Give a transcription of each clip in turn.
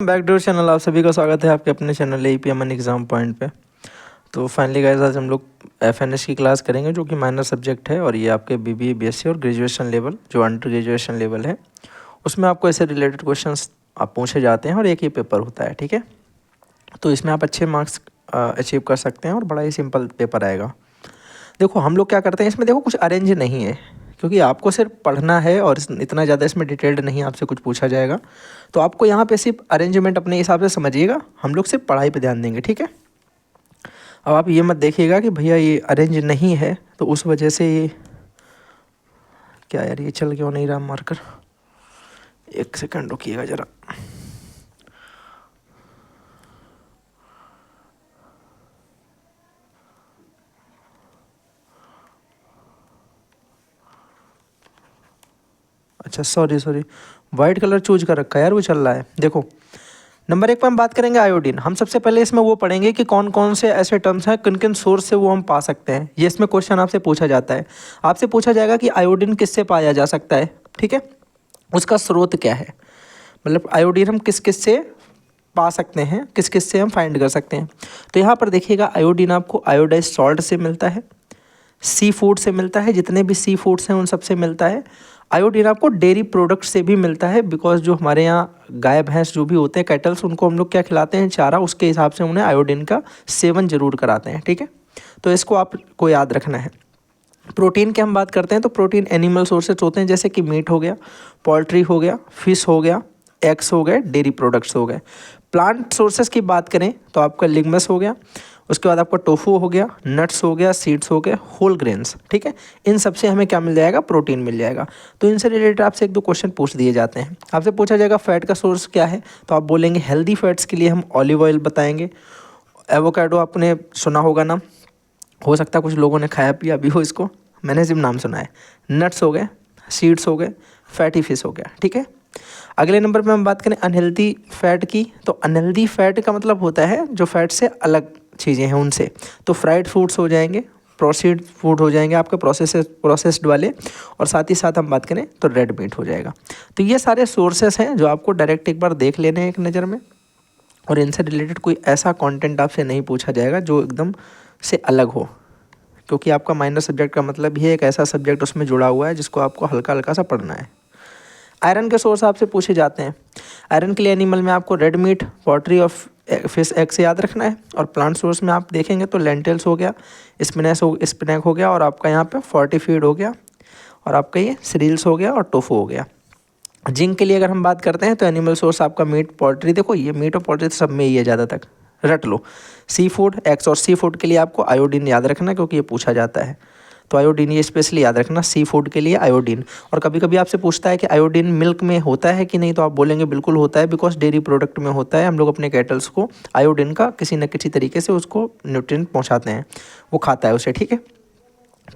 Back to channel. आप सभी का स्वागत है आपके अपने चैनल APMN एग्ज़ाम पॉइंट पे। तो फाइनली गाइस आज हम लोग FNS की क्लास करेंगे जो कि माइनर सब्जेक्ट है, और ये आपके BBA BSc और ग्रेजुएशन लेवल जो अंडर ग्रेजुएशन लेवल है उसमें आपको ऐसे रिलेटेड क्वेश्चंस आप पूछे जाते हैं और एक ही पेपर होता है, ठीक है। तो इसमें आप अच्छे मार्क्स अचीव कर सकते हैं और बड़ा ही सिंपल पेपर आएगा। देखो हम लोग क्या करते हैं इसमें, देखो कुछ अरेंज नहीं है क्योंकि आपको सिर्फ पढ़ना है और इतना ज़्यादा इसमें डिटेल्ड नहीं आपसे कुछ पूछा जाएगा। तो आपको यहाँ पे सिर्फ अरेंजमेंट अपने हिसाब से समझिएगा, हम लोग सिर्फ पढ़ाई पे ध्यान देंगे, ठीक है। अब आप ये मत देखिएगा कि भैया ये अरेंज नहीं है तो उस वजह से ये क्या यार ये चल क्यों नहीं रहा मार्कर, एक सेकंड रुकिएगा ज़रा। अच्छा सॉरी वाइट कलर चूज कर रखा है यार, वो चल रहा है। देखो नंबर 1 पर हम बात करेंगे आयोडीन। हम सबसे पहले इसमें वो पढ़ेंगे कि कौन कौन से ऐसे टर्म्स हैं, किन किन सोर्स से वो हम पा सकते हैं। ये इसमें क्वेश्चन आपसे पूछा जाता है। आपसे पूछा जाएगा कि आयोडीन किससे पाया जा सकता है, ठीक है, उसका स्रोत क्या है, मतलब आयोडीन हम किस किस से पा सकते हैं, किस किस से हम फाइंड कर सकते हैं। तो यहाँ पर देखिएगा आयोडीन आपको आयोडाइज सॉल्ट से मिलता है, सी फूड से मिलता है, जितने भी सी फूड्स हैं उन सब से मिलता है। आयोडीन आपको डेयरी प्रोडक्ट से भी मिलता है, बिकॉज जो हमारे यहाँ गाय भैंस जो भी होते हैं कैटल्स, उनको हम लोग क्या खिलाते हैं, चारा, उसके हिसाब से उन्हें आयोडीन का सेवन जरूर कराते हैं, ठीक है। तो इसको आपको याद रखना है। प्रोटीन की हम बात करते हैं तो प्रोटीन एनिमल सोर्सेज होते हैं, जैसे कि मीट हो गया, पोल्ट्री हो गया, फिश हो गया, एग्स हो गए, डेयरी प्रोडक्ट्स हो गए। प्लांट सोर्सेज की बात करें तो आपका लिग्मस हो गया, उसके बाद आपका टोफू हो गया, नट्स हो गया, सीड्स हो गए, होल ग्रेन्स, ठीक है। इन सब से हमें क्या मिल जाएगा, प्रोटीन मिल जाएगा। तो इनसे रिलेटेड आपसे एक दो क्वेश्चन पूछ दिए जाते हैं। आपसे पूछा जाएगा फैट का सोर्स क्या है, तो आप बोलेंगे हेल्दी फैट्स के लिए हम ऑलिव ऑयल बताएंगे। एवोकाडो आपने सुना होगा ना, हो सकता है कुछ लोगों ने खाया पिया भी हो इसको, मैंने सिर्फ नाम सुना है। नट्स हो गए, सीड्स हो गए, फैटी फिश हो गया, ठीक है। अगले नंबर पे हम बात करें अनहेल्दी फैट की, तो अनहेल्दी फैट का मतलब होता है जो फैट से अलग चीज़ें हैं उनसे। तो फ्राइड फूड्स हो जाएंगे, प्रोसेस्ड फूड हो जाएंगे आपके प्रोसेस्ड वाले, और साथ ही साथ हम बात करें तो रेड मीट हो जाएगा। तो ये सारे सोर्सेस हैं जो आपको डायरेक्ट एक बार देख लेने हैं एक नज़र में, और इनसे रिलेटेड कोई ऐसा कंटेंट आपसे नहीं पूछा जाएगा जो एकदम से अलग हो, क्योंकि आपका माइनर सब्जेक्ट का मतलब ये एक ऐसा सब्जेक्ट उसमें जुड़ा हुआ है जिसको आपको हल्का हल्का सा पढ़ना है। आयरन के सोर्स आपसे पूछे जाते हैं। आयरन के लिए एनिमल में आपको रेड मीट, पोल्ट्री और फिश एग से याद रखना है। और प्लांट सोर्स में आप देखेंगे तो लेंटिल्स हो गया, स्पिनैक हो गया, और आपका यहाँ पे फोर्टिफीड हो गया, और आपका ये सीरियल्स हो गया, और टोफू हो गया। जिंक के लिए अगर हम बात करते हैं तो एनिमल सोर्स आपका मीट, पोल्ट्री, देखो ये मीट और पोल्ट्री सब में ही है, ज़्यादा तक रट लो। सी फूड, एग्स और सी फूड के लिए आपको आयोडीन याद रखना क्योंकि ये पूछा जाता है। तो आयोडीन ये स्पेशली याद रखना, सी फूड के लिए आयोडीन। और कभी कभी आपसे पूछता है कि आयोडीन मिल्क में होता है कि नहीं, तो आप बोलेंगे बिल्कुल होता है, बिकॉज डेयरी प्रोडक्ट में होता है। हम लोग अपने कैटल्स को आयोडीन का किसी न किसी तरीके से उसको न्यूट्रिएंट पहुंचाते हैं, वो खाता है उसे, ठीक है।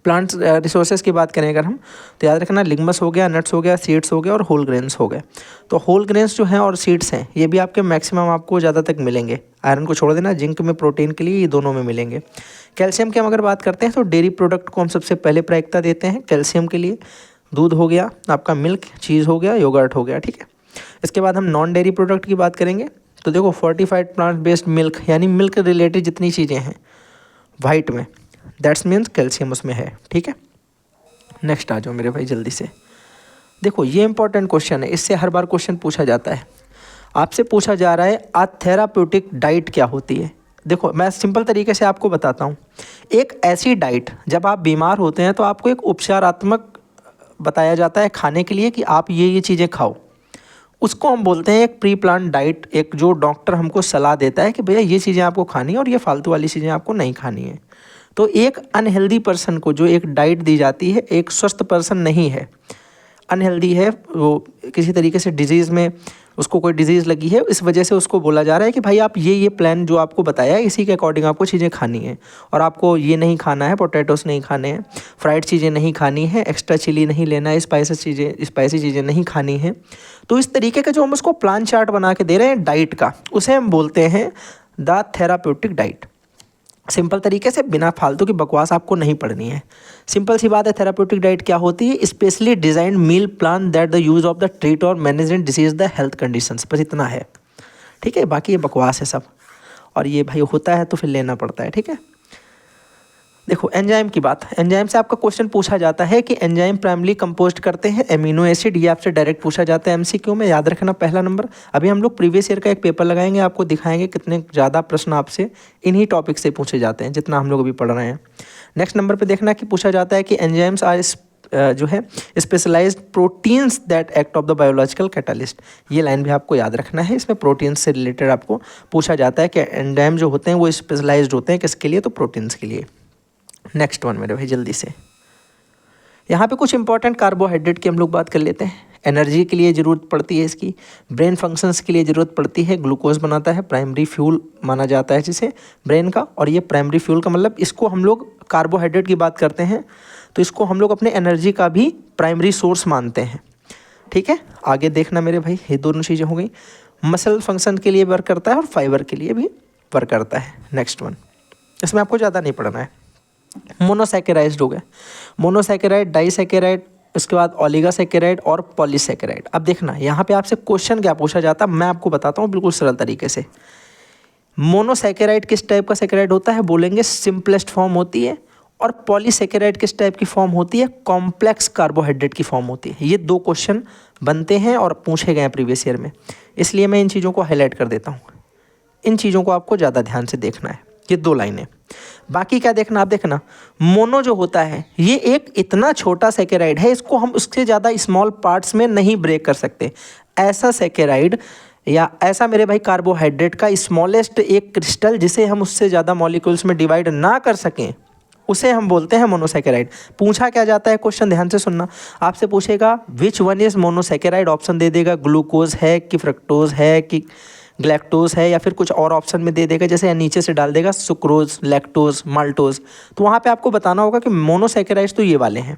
प्लांट्स रिसोर्सेज की बात करें अगर हम, तो याद रखना लिग्मस हो गया, नट्स हो गया, सीड्स हो गया, और होल ग्रेन्स हो गए। तो होल ग्रेन्स जो हैं और सीड्स हैं ये भी आपके मैक्सिमम आपको ज़्यादा तक मिलेंगे। आयरन को छोड़ देना, जिंक में, प्रोटीन के लिए ये दोनों में मिलेंगे। कैल्शियम की हम अगर बात करते हैं तो डेयरी प्रोडक्ट को हम सबसे पहले प्रायिकता देते हैं कैल्शियम के लिए। दूध हो गया आपका, मिल्क, चीज़ हो गया, योगर्ट हो गया, ठीक है। इसके बाद हम नॉन डेयरी प्रोडक्ट की बात करेंगे तो देखो फोर्टिफाइड प्लांट बेस्ड मिल्क, यानी मिल्क रिलेटेड जितनी चीज़ें हैं वाइट में, दैट्स मीन्स कैल्शियम उसमें है, ठीक है। नेक्स्ट आ जाओ मेरे भाई जल्दी से। देखो ये इंपॉर्टेंट क्वेश्चन है, इससे हर बार क्वेश्चन पूछा जाता है। आपसे पूछा जा रहा है अ थेराप्यूटिक डाइट क्या होती है। देखो मैं सिंपल तरीके से आपको बताता हूँ। एक ऐसी डाइट, जब आप बीमार होते हैं तो आपको एक उपचारात्मक बताया जाता है खाने के लिए कि आप ये चीज़ें खाओ, उसको हम बोलते हैं एक प्री प्लान डाइट। एक जो डॉक्टर हमको सलाह देता है कि भैया ये चीज़ें आपको खानी है और ये फालतू वाली चीज़ें आपको नहीं खानी है। तो एक अनहेल्दी पर्सन को जो एक डाइट दी जाती है, एक स्वस्थ पर्सन नहीं है, अनहेल्दी है, वो किसी तरीके से डिजीज़ में, उसको कोई डिजीज़ लगी है, इस वजह से उसको बोला जा रहा है कि भाई आप ये प्लान जो आपको बताया है इसी के अकॉर्डिंग आपको चीज़ें खानी है, और आपको ये नहीं खाना है, पोटैटोस नहीं खाने हैं, फ्राइड चीज़ें नहीं खानी है, एक्स्ट्रा चिली नहीं लेना है, स्पाइसी चीज़ें नहीं खानी हैं। तो इस तरीके का जो हम उसको प्लान चार्ट बना के दे रहे हैं डाइट का, उसे हम बोलते हैं द थेराप्यूटिक डाइट। सिंपल तरीके से, बिना फालतू की बकवास आपको नहीं पढ़नी है। सिंपल सी बात है, थेराप्यूटिक डाइट क्या होती है, specially designed meal plan that the use of the treat और manage and disease the health conditions, बस इतना है, ठीक है, बाकी ये बकवास है सब, और ये भाई होता है तो फिर लेना पड़ता है। ठीक है, देखो एंजाइम की बात, एंजाइम से आपका क्वेश्चन पूछा जाता है कि एंजाइम प्राइमरी कंपोस्ट करते हैं एमिनो एसिड, ये आपसे डायरेक्ट पूछा जाता है एमसीक्यू में, याद रखना पहला नंबर। अभी हम लोग प्रीवियस ईयर का एक पेपर लगाएंगे, आपको दिखाएंगे कितने ज़्यादा प्रश्न आपसे इन्हीं टॉपिक से पूछे जाते हैं जितना हम लोग अभी पढ़ रहे हैं। नेक्स्ट नंबर पर देखना कि पूछा जाता है कि एंजाइम्स आर जो है specialised proteins that act of the biological catalyst, ये लाइन भी आपको याद रखना है। इसमें प्रोटीन्स से रिलेटेड आपको पूछा जाता है कि एंजाइम जो होते हैं वो स्पेशलाइज्ड होते हैं किसके लिए, तो प्रोटीन्स के लिए। नेक्स्ट वन मेरे भाई जल्दी से, यहाँ पे कुछ इंपॉर्टेंट कार्बोहाइड्रेट की हम लोग बात कर लेते हैं। एनर्जी के लिए ज़रूरत पड़ती है इसकी, ब्रेन फंक्शंस के लिए ज़रूरत पड़ती है, ग्लूकोज बनाता है, प्राइमरी फ्यूल माना जाता है जिसे ब्रेन का, और ये प्राइमरी फ्यूल का मतलब इसको हम लोग कार्बोहाइड्रेट की बात करते हैं तो इसको हम लोग अपने एनर्जी का भी प्राइमरी सोर्स मानते हैं। ठीक है, आगे देखना मेरे भाई, ये दोनों चीज़ें हो गई। मसल फंक्शन के लिए वर्क करता है और फाइबर के लिए भी वर्क करता है। नेक्स्ट वन, इसमें आपको ज़्यादा नहीं पढ़ना है। मोनोसैकेराइड हो गए, मोनोसैकेराइड, डाइसैकेराइड, उसके बाद ओलिगोसैकेराइड और पॉलीसैकेराइड। अब देखना यहाँ पे आपसे क्वेश्चन क्या पूछा जाता है, मैं आपको बताता हूँ बिल्कुल सरल तरीके से। मोनोसैकेराइड किस टाइप का सैकेराइड होता है, बोलेंगे सिंपलेस्ट फॉर्म होती है, और पॉलीसैकेराइड किस टाइप की फॉर्म होती है, कॉम्प्लेक्स कार्बोहाइड्रेट की फॉर्म होती है। ये दो क्वेश्चन बनते हैं और पूछे गए हैं प्रीवियस ईयर में, इसलिए मैं इन चीज़ों को हाईलाइट कर देता हूँ। इन चीज़ों को आपको ज़्यादा ध्यान से देखना है, ये दो लाइनें। बाकी क्या देखना, आप देखना मोनो जो होता है ये एक इतना छोटा सैकेराइड है, इसको हम उससे ज़्यादा स्मॉल पार्ट्स में नहीं ब्रेक कर सकते। ऐसा सैकेराइड या ऐसा मेरे भाई कार्बोहाइड्रेट का स्मॉलेस्ट एक क्रिस्टल जिसे हम उससे ज़्यादा मॉलिक्यूल्स में डिवाइड ना कर सकें उसे हम बोलते हैं मोनोसैकेराइड। पूछा क्या जाता है क्वेश्चन, ध्यान से सुनना, आपसे पूछेगा which one is monosaccharide, option दे देगा ग्लूकोज है कि फ्रक्टोज है कि ग्लैक्टोज है, या फिर कुछ और ऑप्शन में दे देगा, जैसे नीचे से डाल देगा सुक्रोज, लैक्टोज, माल्टोज। तो वहाँ पे आपको बताना होगा कि मोनोसैकेराइड्स तो ये वाले हैं।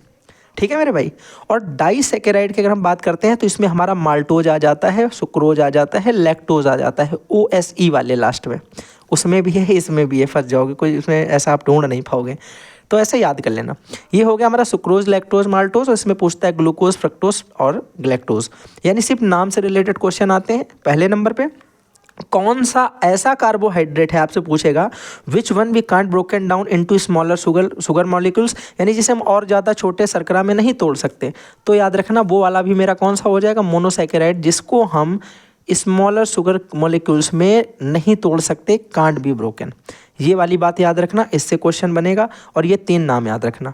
ठीक है मेरे भाई, और डाइसैकेराइड की अगर हम बात करते हैं तो इसमें हमारा माल्टोज आ जाता है, सुक्रोज आ जाता है, लैक्टोज आ जाता है, OSE वाले लास्ट में, उसमें भी है इसमें भी है, फंस जाओगे, कोई इसमें ऐसा आप ढूंढ नहीं पाओगे। तो ऐसे याद कर लेना, ये हो गया हमारा सुक्रोज, लैक्टोज, माल्टोज, और इसमें पूछता है ग्लूकोज, फ्रक्टोज और ग्लैक्टोज, यानी सिर्फ नाम से रिलेटेड क्वेश्चन आते हैं। पहले नंबर पे कौन सा ऐसा कार्बोहाइड्रेट है आपसे पूछेगा which one we can't broken down into smaller sugar molecules, यानी जिसे हम और ज़्यादा छोटे शर्करा में नहीं तोड़ सकते। तो याद रखना वो वाला भी मेरा कौन सा हो जाएगा, मोनोसैकेराइड, जिसको हम स्मॉलर शुगर मॉलिक्यूल्स में नहीं तोड़ सकते, कांट बी ब्रोकन। ये वाली बात याद रखना, इससे क्वेश्चन बनेगा। और ये 3 नाम याद रखना।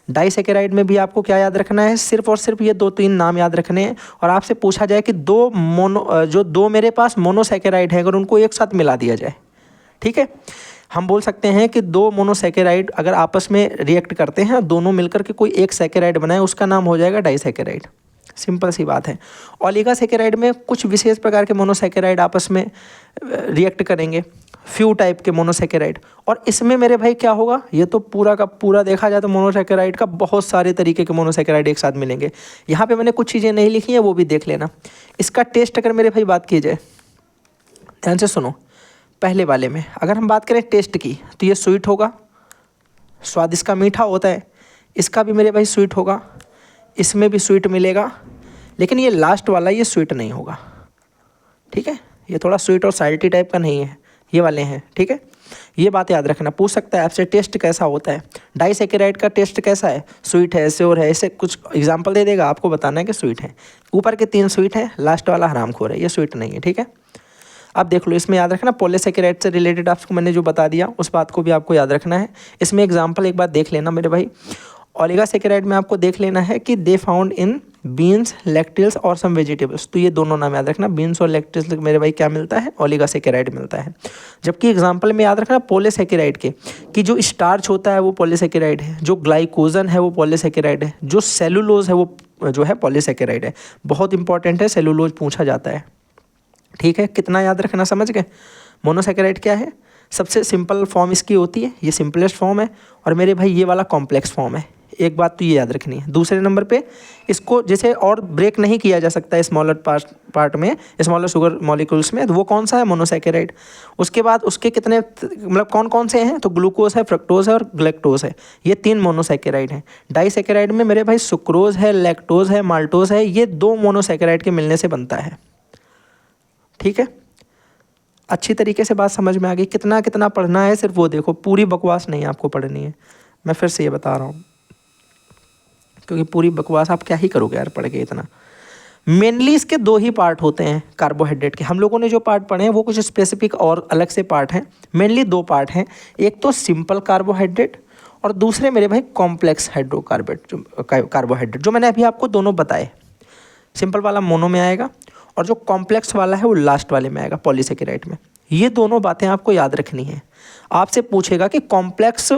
डाइसैकेराइड में भी आपको क्या याद रखना है, सिर्फ और सिर्फ ये 2-3 नाम याद रखने हैं। और आपसे पूछा जाए कि दो मेरे पास मोनोसैकेराइड है, अगर उनको एक साथ मिला दिया जाए, ठीक है, हम बोल सकते हैं कि 2 मोनोसैकेराइड अगर आपस में रिएक्ट करते हैं, दोनों मिलकर के कोई एक सैकेराइड बनाए, उसका नाम हो जाएगा डाइसैकेराइड। सिंपल सी बात है। ओलिगोसैकेराइड में कुछ विशेष प्रकार के मोनोसैकेराइड आपस में रिएक्ट करेंगे, फ्यू टाइप के मोनोसैकेराइड। और इसमें मेरे भाई क्या होगा, ये तो पूरा का पूरा देखा जाए तो मोनोसैकेराइड का बहुत सारे तरीके के मोनोसैकेराइड एक साथ मिलेंगे। यहाँ पे मैंने कुछ चीज़ें नहीं लिखी हैं, वो भी देख लेना। इसका टेस्ट अगर मेरे भाई बात की जाए, ध्यान से सुनो, पहले वाले में अगर हम बात करें टेस्ट की तो ये स्वीट होगा, स्वाद इसका मीठा होता है, इसका भी मेरे भाई स्वीट होगा, इसमें भी स्वीट मिलेगा, लेकिन ये लास्ट वाला ये स्वीट नहीं होगा। ठीक है, ये थोड़ा स्वीट और साल्टी टाइप का नहीं है, ये वाले हैं। ठीक है, ये बात याद रखना। पूछ सकता है आपसे टेस्ट कैसा होता है, डाइसैकेराइड का टेस्ट कैसा है, स्वीट है, श्योर है, ऐसे कुछ एग्जांपल दे देगा, आपको बताना है कि स्वीट है। ऊपर के 3 स्वीट है, लास्ट वाला हरामखोर है, ये स्वीट नहीं है। ठीक है, अब देख लो, इसमें याद रखना पॉलीसैकेराइड से रिलेटेड आपको मैंने जो बता दिया उस बात को भी आपको याद रखना है। इसमें एग्जाम्पल एक बार देख लेना मेरे भाई। ओलिगोसैकेराइड में आपको देख लेना है कि दे फाउंड इन बीन्स, लेक्टिल्स और सम वेजिटेबल्स। तो ये दोनों नाम याद रखना, बीन्स और लेक्टिल्स मेरे भाई क्या मिलता है, ओलिगोसैकेराइड मिलता है। जबकि एग्जांपल में याद रखना पॉलीसैकेराइड के कि जो स्टार्च होता है वो पॉलीसैकेराइड है, जो ग्लाइकोजन है वो पॉलीसैकेराइड है, जो सेलुलोज है वो जो है पॉलीसैकेराइड है। बहुत इंपॉर्टेंट है, सेलुलोज पूछा जाता है। ठीक है, कितना याद रखना, समझ गए। मोनोसैकेराइड क्या है, सबसे सिंपल फॉर्म इसकी होती है, ये सिंपलेस्ट फॉर्म है, और मेरे भाई ये वाला कॉम्प्लेक्स फॉर्म है। एक बात तो ये याद रखनी है। दूसरे नंबर पे इसको जैसे और ब्रेक नहीं किया जा सकता है स्मॉलर पार्ट में, स्मॉलर शुगर मॉलिक्यूल्स में, तो वो कौन सा है, मोनोसैकेराइड। उसके बाद उसके कितने मतलब कौन कौन से हैं, तो ग्लूकोज है, फ्रक्टोज है और ग्लैक्टोज है, ये 3 मोनोसैकेराइड हैं। डाइसैकेराइड में मेरे भाई सुक्रोज है, लैक्टोज है, माल्टोज है, ये 2 मोनोसैकेराइड के मिलने से बनता है। ठीक है, अच्छी तरीके से बात समझ में आ गई? कितना कितना पढ़ना है सिर्फ वो देखो, पूरी बकवास नहीं आपको पढ़नी है, मैं फिर से ये बता रहा हूँ, क्योंकि पूरी बकवास आप क्या ही करोगे यार पढ़ के इतना। मेनली इसके दो ही पार्ट होते हैं कार्बोहाइड्रेट के। हम लोगों ने जो पार्ट पढ़े हैं वो कुछ स्पेसिफिक और अलग से पार्ट हैं। मेनली दो पार्ट हैं, एक तो सिंपल कार्बोहाइड्रेट और दूसरे मेरे भाई कॉम्प्लेक्स कार्बोहाइड्रेट, जो मैंने अभी आपको दोनों बताए। सिंपल वाला मोनो में आएगा और जो कॉम्प्लेक्स वाला है वो लास्ट वाले में आएगा, पॉलीसेकेराइड में। ये दोनों बातें आपको याद रखनी है। आपसे पूछेगा कि कॉम्प्लेक्स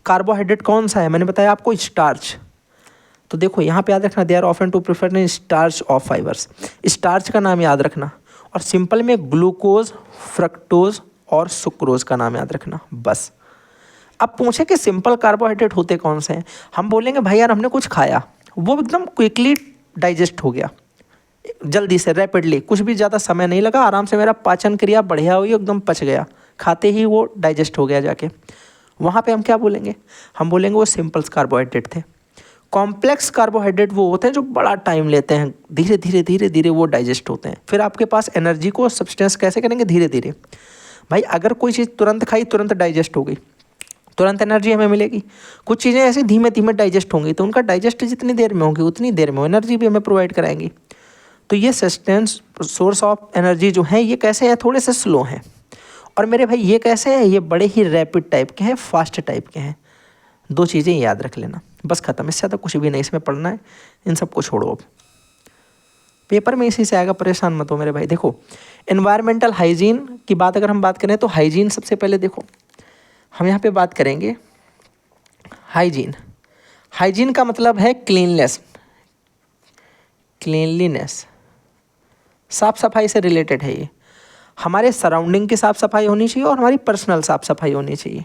कार्बोहाइड्रेट कौन सा है, मैंने बताया आपको स्टार्च। तो देखो यहाँ पे याद रखना, they are often to prefer in starch of fibres, starch का नाम याद रखना। और सिंपल में ग्लूकोज, फ्रक्टोज और सुक्रोज का नाम याद रखना, बस। अब पूछे कि सिंपल कार्बोहाइड्रेट होते कौन से हैं, हम बोलेंगे भाई यार हमने कुछ खाया, वो एकदम क्विकली डाइजेस्ट हो गया, जल्दी से रैपिडली, कुछ भी ज़्यादा समय नहीं लगा, आराम से मेरा पाचन क्रिया बढ़िया हुई, एकदम पच गया, खाते ही वो डाइजेस्ट हो गया जाके। वहाँ पे हम क्या बोलेंगे, हम बोलेंगे वो सिंपल कार्बोहाइड्रेट थे। कॉम्प्लेक्स कार्बोहाइड्रेट वो होते हैं जो बड़ा टाइम लेते हैं, धीरे धीरे धीरे धीरे वो डाइजेस्ट होते हैं। फिर आपके पास एनर्जी को सब्सटेंस कैसे करेंगे, धीरे धीरे। भाई अगर कोई चीज़ तुरंत खाई तुरंत डाइजेस्ट हो गई, तुरंत एनर्जी हमें मिलेगी। कुछ चीज़ें ऐसे धीमे धीमे डाइजेस्ट होंगी, तो उनका डाइजेस्ट जितनी देर में होगी उतनी देर में एनर्जी भी हमें प्रोवाइड कराएंगी। तो ये सस्टेंस सोर्स ऑफ एनर्जी जो है ये कैसे हैं, थोड़े से स्लो हैं। और मेरे भाई ये कैसे हैं, ये बड़े ही रैपिड टाइप के हैं, फास्ट टाइप के हैं। दो चीज़ें याद रख लेना, बस ख़त्म, इससे ज़्यादा कुछ भी नहीं इसमें पढ़ना है, इन सब को छोड़ो। अब पेपर में इसी से आएगा, परेशान मत हो मेरे भाई। देखो एनवायरमेंटल हाइजीन की बात अगर हम बात करें तो हाइजीन सबसे पहले देखो हम यहाँ पे बात करेंगे हाइजीन। हाइजीन का मतलब है क्लीनलीनेस, साफ सफाई से रिलेटेड है ये। हमारे सराउंडिंग की साफ सफाई होनी चाहिए और हमारी पर्सनल साफ सफाई होनी चाहिए।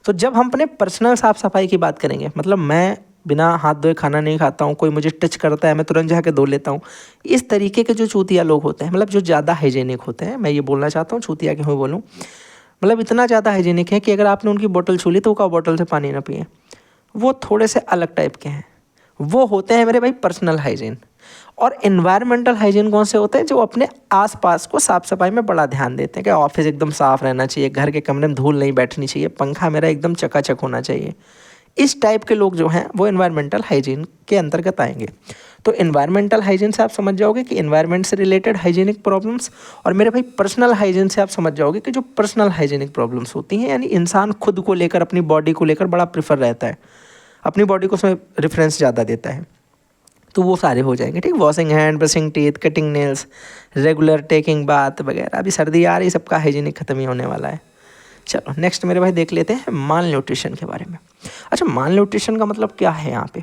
तो जब हम अपने पर्सनल साफ सफाई की बात करेंगे, मतलब मैं बिना हाथ धोए खाना नहीं खाता हूँ, कोई मुझे टच करता है मैं तुरंत जाके धो लेता हूँ, इस तरीके के जो चूतिया लोग होते हैं, मतलब जो ज़्यादा हाइजीनिक होते हैं, मैं ये बोलना चाहता हूँ, चूतिया क्यों बोलूँ, मतलब इतना ज़्यादा हाइजीनिक है कि अगर आपने उनकी बोतल छू ली तो वो बोतल से पानी ना पिए, वो थोड़े से अलग टाइप के हैं। वो होते हैं मेरे भाई पर्सनल हाइजीन। और एनवायरमेंटल हाइजीन कौन से होते हैं, जो अपने आसपास को साफ सफाई में बड़ा ध्यान देते हैं कि ऑफिस एकदम साफ रहना चाहिए, घर के कमरे में धूल नहीं बैठनी चाहिए, पंखा मेरा एकदम चकाचक होना चाहिए। इस टाइप के लोग जो हैं वो एनवायरमेंटल हाइजीन के अंतर्गत आएंगे। तो एनवायरमेंटल हाइजीन से आप समझ जाओगे कि एनवायरमेंट से रिलेटेड हाइजीनिक प्रॉब्लम्स, और मेरे भाई पर्सनल हाइजीन से आप समझ जाओगे कि जो पर्सनल हाइजीनिक प्रॉब्लम्स होती हैं, यानी इंसान खुद को लेकर, अपनी बॉडी को लेकर बड़ा प्रेफर रहता है, अपनी बॉडी को उसमें रेफरेंस ज़्यादा देता है, तो वो सारे हो जाएंगे। ठीक, washing hand, brushing teeth, cutting nails, regular taking bath वगैरह। अभी सर्दी आ रही, सबका हाइजीनिक खत्म ही होने वाला है। चलो नेक्स्ट मेरे भाई देख लेते हैं माल न्यूट्रिशन के बारे में। अच्छा, माल न्यूट्रिशन का मतलब क्या है यहाँ पे,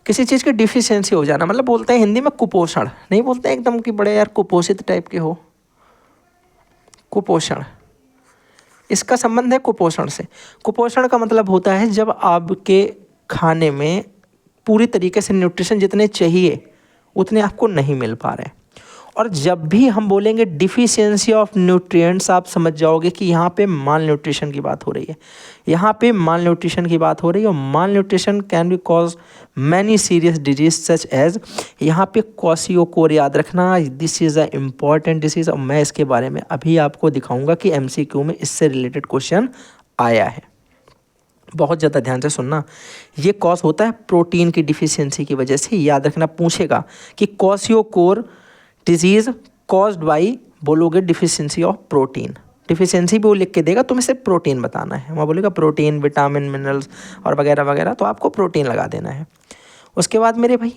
किसी चीज़ की डिफिशियंसी हो जाना, मतलब बोलते हैं हिंदी में कुपोषण, नहीं बोलते हैं एकदम कि बड़े यार कुपोषित टाइप के हो, कुपोषण, इसका संबंध है कुपोषण से। कुपोषण का मतलब होता है जब आपके खाने में पूरी तरीके से न्यूट्रिशन जितने चाहिए उतने आपको नहीं मिल पा रहे हैं। और जब भी हम बोलेंगे डिफिशियंसी ऑफ न्यूट्रिएंट्स, आप समझ जाओगे कि यहाँ पे माल न्यूट्रिशन की बात हो रही है। यहाँ पे माल न्यूट्रिशन की बात हो रही है, और malnutrition can be cause many serious disease such as, यहाँ पे क्वाशियोकोर याद रखना, this is a important disease. और मैं इसके बारे में अभी आपको दिखाऊंगा कि MCQ में इससे रिलेटेड क्वेश्चन आया है, बहुत ज़्यादा ध्यान से सुनना। ये कॉज होता है प्रोटीन की डिफिशियंसी की वजह से, याद रखना। पूछेगा कि क्वाशियोकोर डिजीज़ कॉज्ड बाई, बोलोगे डिफिशियंसी ऑफ प्रोटीन, डिफिशियंसी भी वो लिख के देगा, तुम्हें सिर्फ प्रोटीन बताना है। वहाँ बोलेगा प्रोटीन, विटामिन, मिनरल्स और वगैरह वगैरह, तो आपको प्रोटीन लगा देना है। उसके बाद मेरे भाई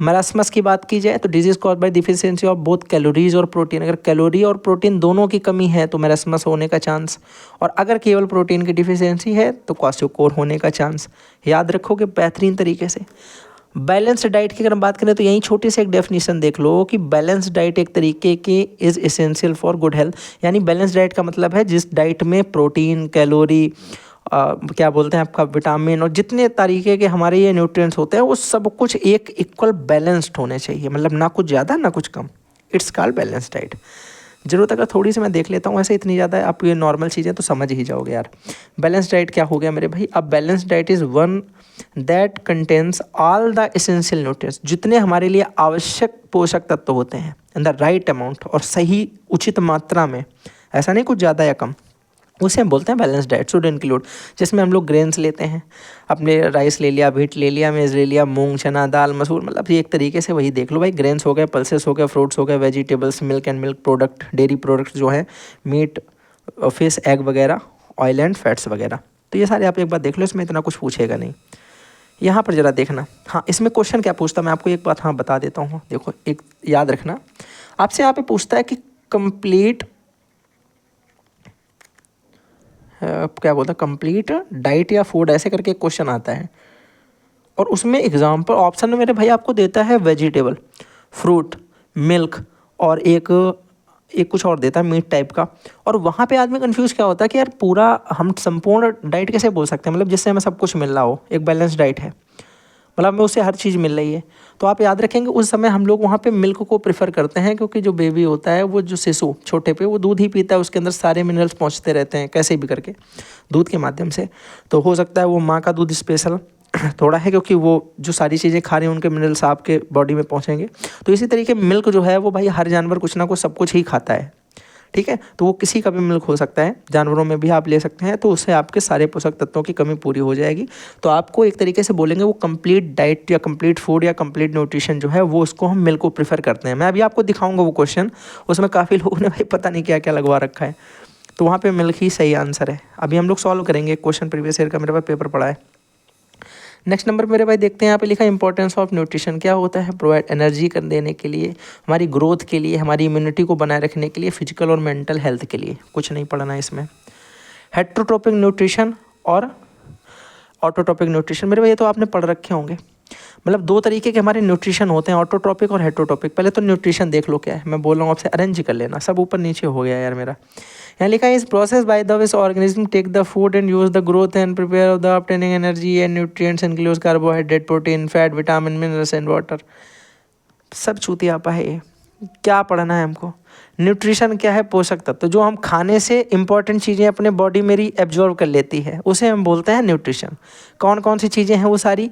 मरासमस की बात की जाए तो disease cause by deficiency of both calories और प्रोटीन। अगर कैलोरी और प्रोटीन दोनों की कमी है तो मरासमस होने का चांस, और अगर केवल प्रोटीन की डिफिशियंसी है तो क्वाशियोकोर होने का चांस। याद रखोगे बेहतरीन तरीके से। बैलेंस्ड डाइट की अगर हम बात करें तो यहीं छोटी सी एक डेफिनेशन देख लो कि बैलेंस्ड डाइट एक तरीके की is essential for good health. यानी बैलेंस्ड डाइट का मतलब है जिस डाइट में प्रोटीन, कैलोरी, क्या बोलते हैं आपका विटामिन और जितने तरीके के हमारे ये न्यूट्रिएंट्स होते हैं वो सब कुछ एक इक्वल बैलेंस्ड होने चाहिए, मतलब ना कुछ ज़्यादा ना कुछ कम। It's called balanced diet. ज़रूरत अगर थोड़ी सी मैं देख लेता हूँ, ऐसे इतनी ज़्यादा आप ये नॉर्मल चीज़ें तो समझ ही जाओगे यार। बैलेंस डाइट क्या हो गया मेरे भाई, अब balance diet is one that contains all the essential nutrients, जितने हमारे लिए आवश्यक पोषक तत्व होते हैं इन द राइट अमाउंट, और सही उचित मात्रा में, ऐसा नहीं कुछ ज़्यादा या कम, उसे हम बोलते हैं बैलेंस डाइट। शुड इंक्लूड, जिसमें हम लोग ग्रेन्स लेते हैं, अपने राइस ले लिया, व्हीट ले लिया, मेज़ ले लिया, मूंग, चना, दाल, मसूर, मतलब ये एक तरीके से वही देख लो भाई, ग्रेन्स हो गए, पल्सेस हो गए, फ्रूट्स हो गए, vegetables, milk and milk product, dairy products जो है, मीट, फिश, एग वगैरह, ऑयल एंड फैट्स वगैरह। तो ये सारे आप एक बार देख लो, इसमें इतना कुछ पूछेगा नहीं। यहाँ पर ज़रा देखना, हाँ इसमें क्वेश्चन क्या पूछता, मैं आपको एक बात हाँ बता देता हूँ। देखो एक याद रखना, आपसे यहाँ पे पूछता है कि कंप्लीट क्या बोलता है, कंप्लीट डाइट या फूड, ऐसे करके एक क्वेश्चन आता है। और उसमें एग्जाम्पल ऑप्शन में मेरे भाई आपको देता है वेजिटेबल, फ्रूट, मिल्क, और एक कुछ और देता है मीट टाइप का। और वहाँ पे आदमी कंफ्यूज क्या होता है कि यार पूरा हम संपूर्ण डाइट कैसे बोल सकते हैं, मतलब जिससे हमें सब कुछ मिल रहा हो, एक बैलेंस डाइट है, मतलब हमें उससे हर चीज़ मिल रही है। तो आप याद रखेंगे उस समय हम लोग वहाँ पे मिल्क को प्रेफर करते हैं, क्योंकि जो बेबी होता है, वो जो शिशु छोटे पे, वो दूध ही पीता है, उसके अंदर सारे मिनरल्स पहुँचते रहते हैं कैसे भी करके दूध के माध्यम से। तो हो सकता है वो माँ का दूध स्पेशल थोड़ा है, क्योंकि वो जो सारी चीज़ें खा रही हैं उनके मिनरल्स आपके बॉडी में पहुँचेंगे। तो इसी तरीके मिल्क जो है वो भाई हर जानवर कुछ ना कुछ सब कुछ ही खाता है, ठीक है। तो वो किसी का भी मिल्क हो सकता है, जानवरों में भी आप ले सकते हैं, तो उससे आपके सारे पोषक तत्वों की कमी पूरी हो जाएगी। तो आपको एक तरीके से बोलेंगे वो कंप्लीट डाइट या कंप्लीट फूड या कंप्लीट न्यूट्रिशन जो है वो उसको हम मिल्क को प्रेफर करते हैं। मैं अभी आपको दिखाऊंगा वो क्वेश्चन, उसमें काफ़ी लोगों ने भाई पता नहीं क्या क्या लगवा रखा है, तो वहाँ पर मिल्क ही सही आंसर है। अभी हम लोग सॉल्व करेंगे क्वेश्चन, प्रीवियस ईयर का मेरे पास पेपर पड़ा है। नेक्स्ट नंबर मेरे भाई देखते हैं, यहाँ पे लिखा है इंपॉर्टेंस ऑफ न्यूट्रिशन। क्या होता है, प्रोवाइड एनर्जी कर देने के लिए, हमारी ग्रोथ के लिए, हमारी इम्यूनिटी को बनाए रखने के लिए, फिजिकल और मेंटल हेल्थ के लिए। कुछ नहीं पढ़ना है इसमें। हेट्रोट्रोपिक न्यूट्रिशन और ऑटोट्रोपिक न्यूट्रिशन, मेरे भाई ये तो आपने पढ़ रखे होंगे। मतलब दो तरीके के हमारे न्यूट्रिशन होते हैं, ऑटोट्रोपिक और हेट्रोट्रोपिक। पहले तो न्यूट्रिशन देख लो क्या है, मैं बोल रहा हूँ आपसे अरेंज कर लेना, सब ऊपर नीचे हो गया यार मेरा। यहाँ लिखा है इस process by the which organism take the food and use the growth and prepare of the obtaining energy and nutrients includes carbohydrate, protein, fat, vitamin, minerals and water. सब चूतियापा है ये, क्या पढ़ना है हमको। न्यूट्रिशन क्या है, पोषक तत्व, जो हम खाने से इंपॉर्टेंट चीज़ें अपने बॉडी मेरी एब्जॉर्व कर लेती है, उसे हम बोलते हैं न्यूट्रिशन। कौन कौन सी चीज़ें हैं वो सारी,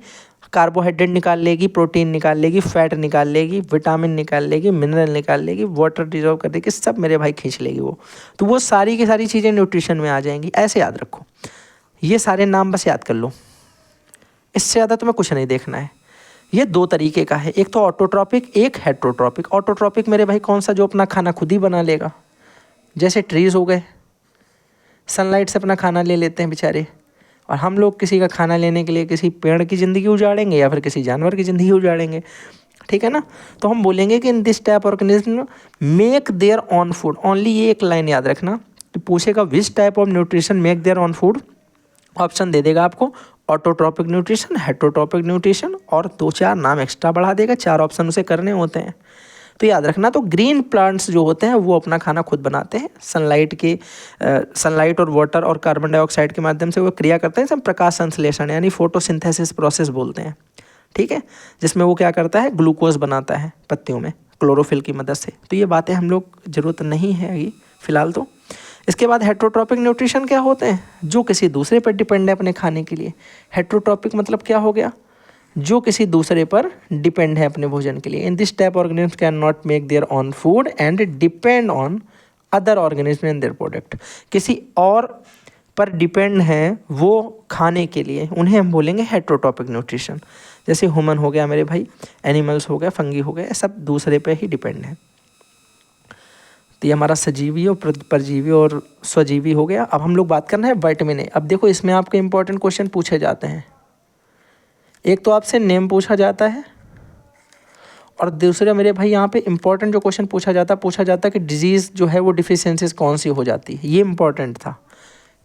कार्बोहाइड्रेट निकाल लेगी, प्रोटीन निकाल लेगी, फैट निकाल लेगी, विटामिन निकाल लेगी, मिनरल निकाल लेगी, वाटर डिजॉल्व कर देगी, सब मेरे भाई खींच लेगी वो। तो वो सारी की सारी चीज़ें न्यूट्रिशन में आ जाएंगी, ऐसे याद रखो। ये सारे नाम बस याद कर लो, इससे ज़्यादा तुम्हें कुछ नहीं देखना है। ये दो तरीके का है, एक तो ऑटोट्रॉपिक, एक हेट्रोट्रॉपिक। ऑटोट्रॉपिक मेरे भाई कौन सा, जो अपना खाना खुद ही बना लेगा, जैसे ट्रीज़ हो गए, सनलाइट से अपना खाना ले लेते हैं बेचारे। और हम लोग किसी का खाना लेने के लिए किसी पेड़ की ज़िंदगी उजाड़ेंगे या फिर किसी जानवर की ज़िंदगी उजाड़ेंगे, ठीक है ना। तो हम बोलेंगे कि in this type organism make their own food, only ये एक लाइन याद रखना। तो पूछेगा which type of nutrition make their own food, option दे देगा आपको ऑटोट्रॉपिक न्यूट्रिशन, हेट्रोट्रॉपिक न्यूट्रिशन, और दो चार नाम एक्स्ट्रा बढ़ा देगा, चार ऑप्शन उसे करने होते हैं। तो याद रखना, तो ग्रीन प्लांट्स जो होते हैं वो अपना खाना खुद बनाते हैं, सनलाइट और वाटर और कार्बन डाइऑक्साइड के माध्यम से वो क्रिया करते हैं, सब प्रकाश संश्लेषण यानी फोटोसिंथेसिस प्रोसेस बोलते हैं, ठीक है। जिसमें वो क्या करता है, ग्लूकोज बनाता है पत्तियों में क्लोरोफिल की मदद से। तो ये बातें हम लोग ज़रूरत नहीं है अभी फ़िलहाल तो। इसके बाद हेट्रोट्रॉपिक न्यूट्रिशन क्या होते हैं, जो किसी दूसरे पर डिपेंड है अपने खाने के लिए। हेट्रोट्रॉपिक मतलब क्या हो गया, जो किसी दूसरे पर डिपेंड है अपने भोजन के लिए। इन this type organism can not make their own food and depend on other organism and their product. किसी और पर डिपेंड है वो खाने के लिए, उन्हें हम बोलेंगे हेट्रोट्रॉपिक न्यूट्रिशन। जैसे ह्यूमन हो गया मेरे भाई, एनिमल्स हो गया, फंगी हो गया, सब दूसरे पे ही डिपेंड है। तो ये हमारा सजीवी और परजीवी और स्वजीवी हो गया। अब हम लोग बात करना है विटामिन ए। अब देखो इसमें आपके इंपॉर्टेंट क्वेश्चन पूछे जाते हैं। एक तो आपसे नेम पूछा जाता है, और दूसरा मेरे भाई यहाँ पे इंपॉर्टेंट जो क्वेश्चन पूछा जाता है कि डिजीज़ जो है वो डिफिशियंसीज कौन सी हो जाती है, ये इंपॉर्टेंट था।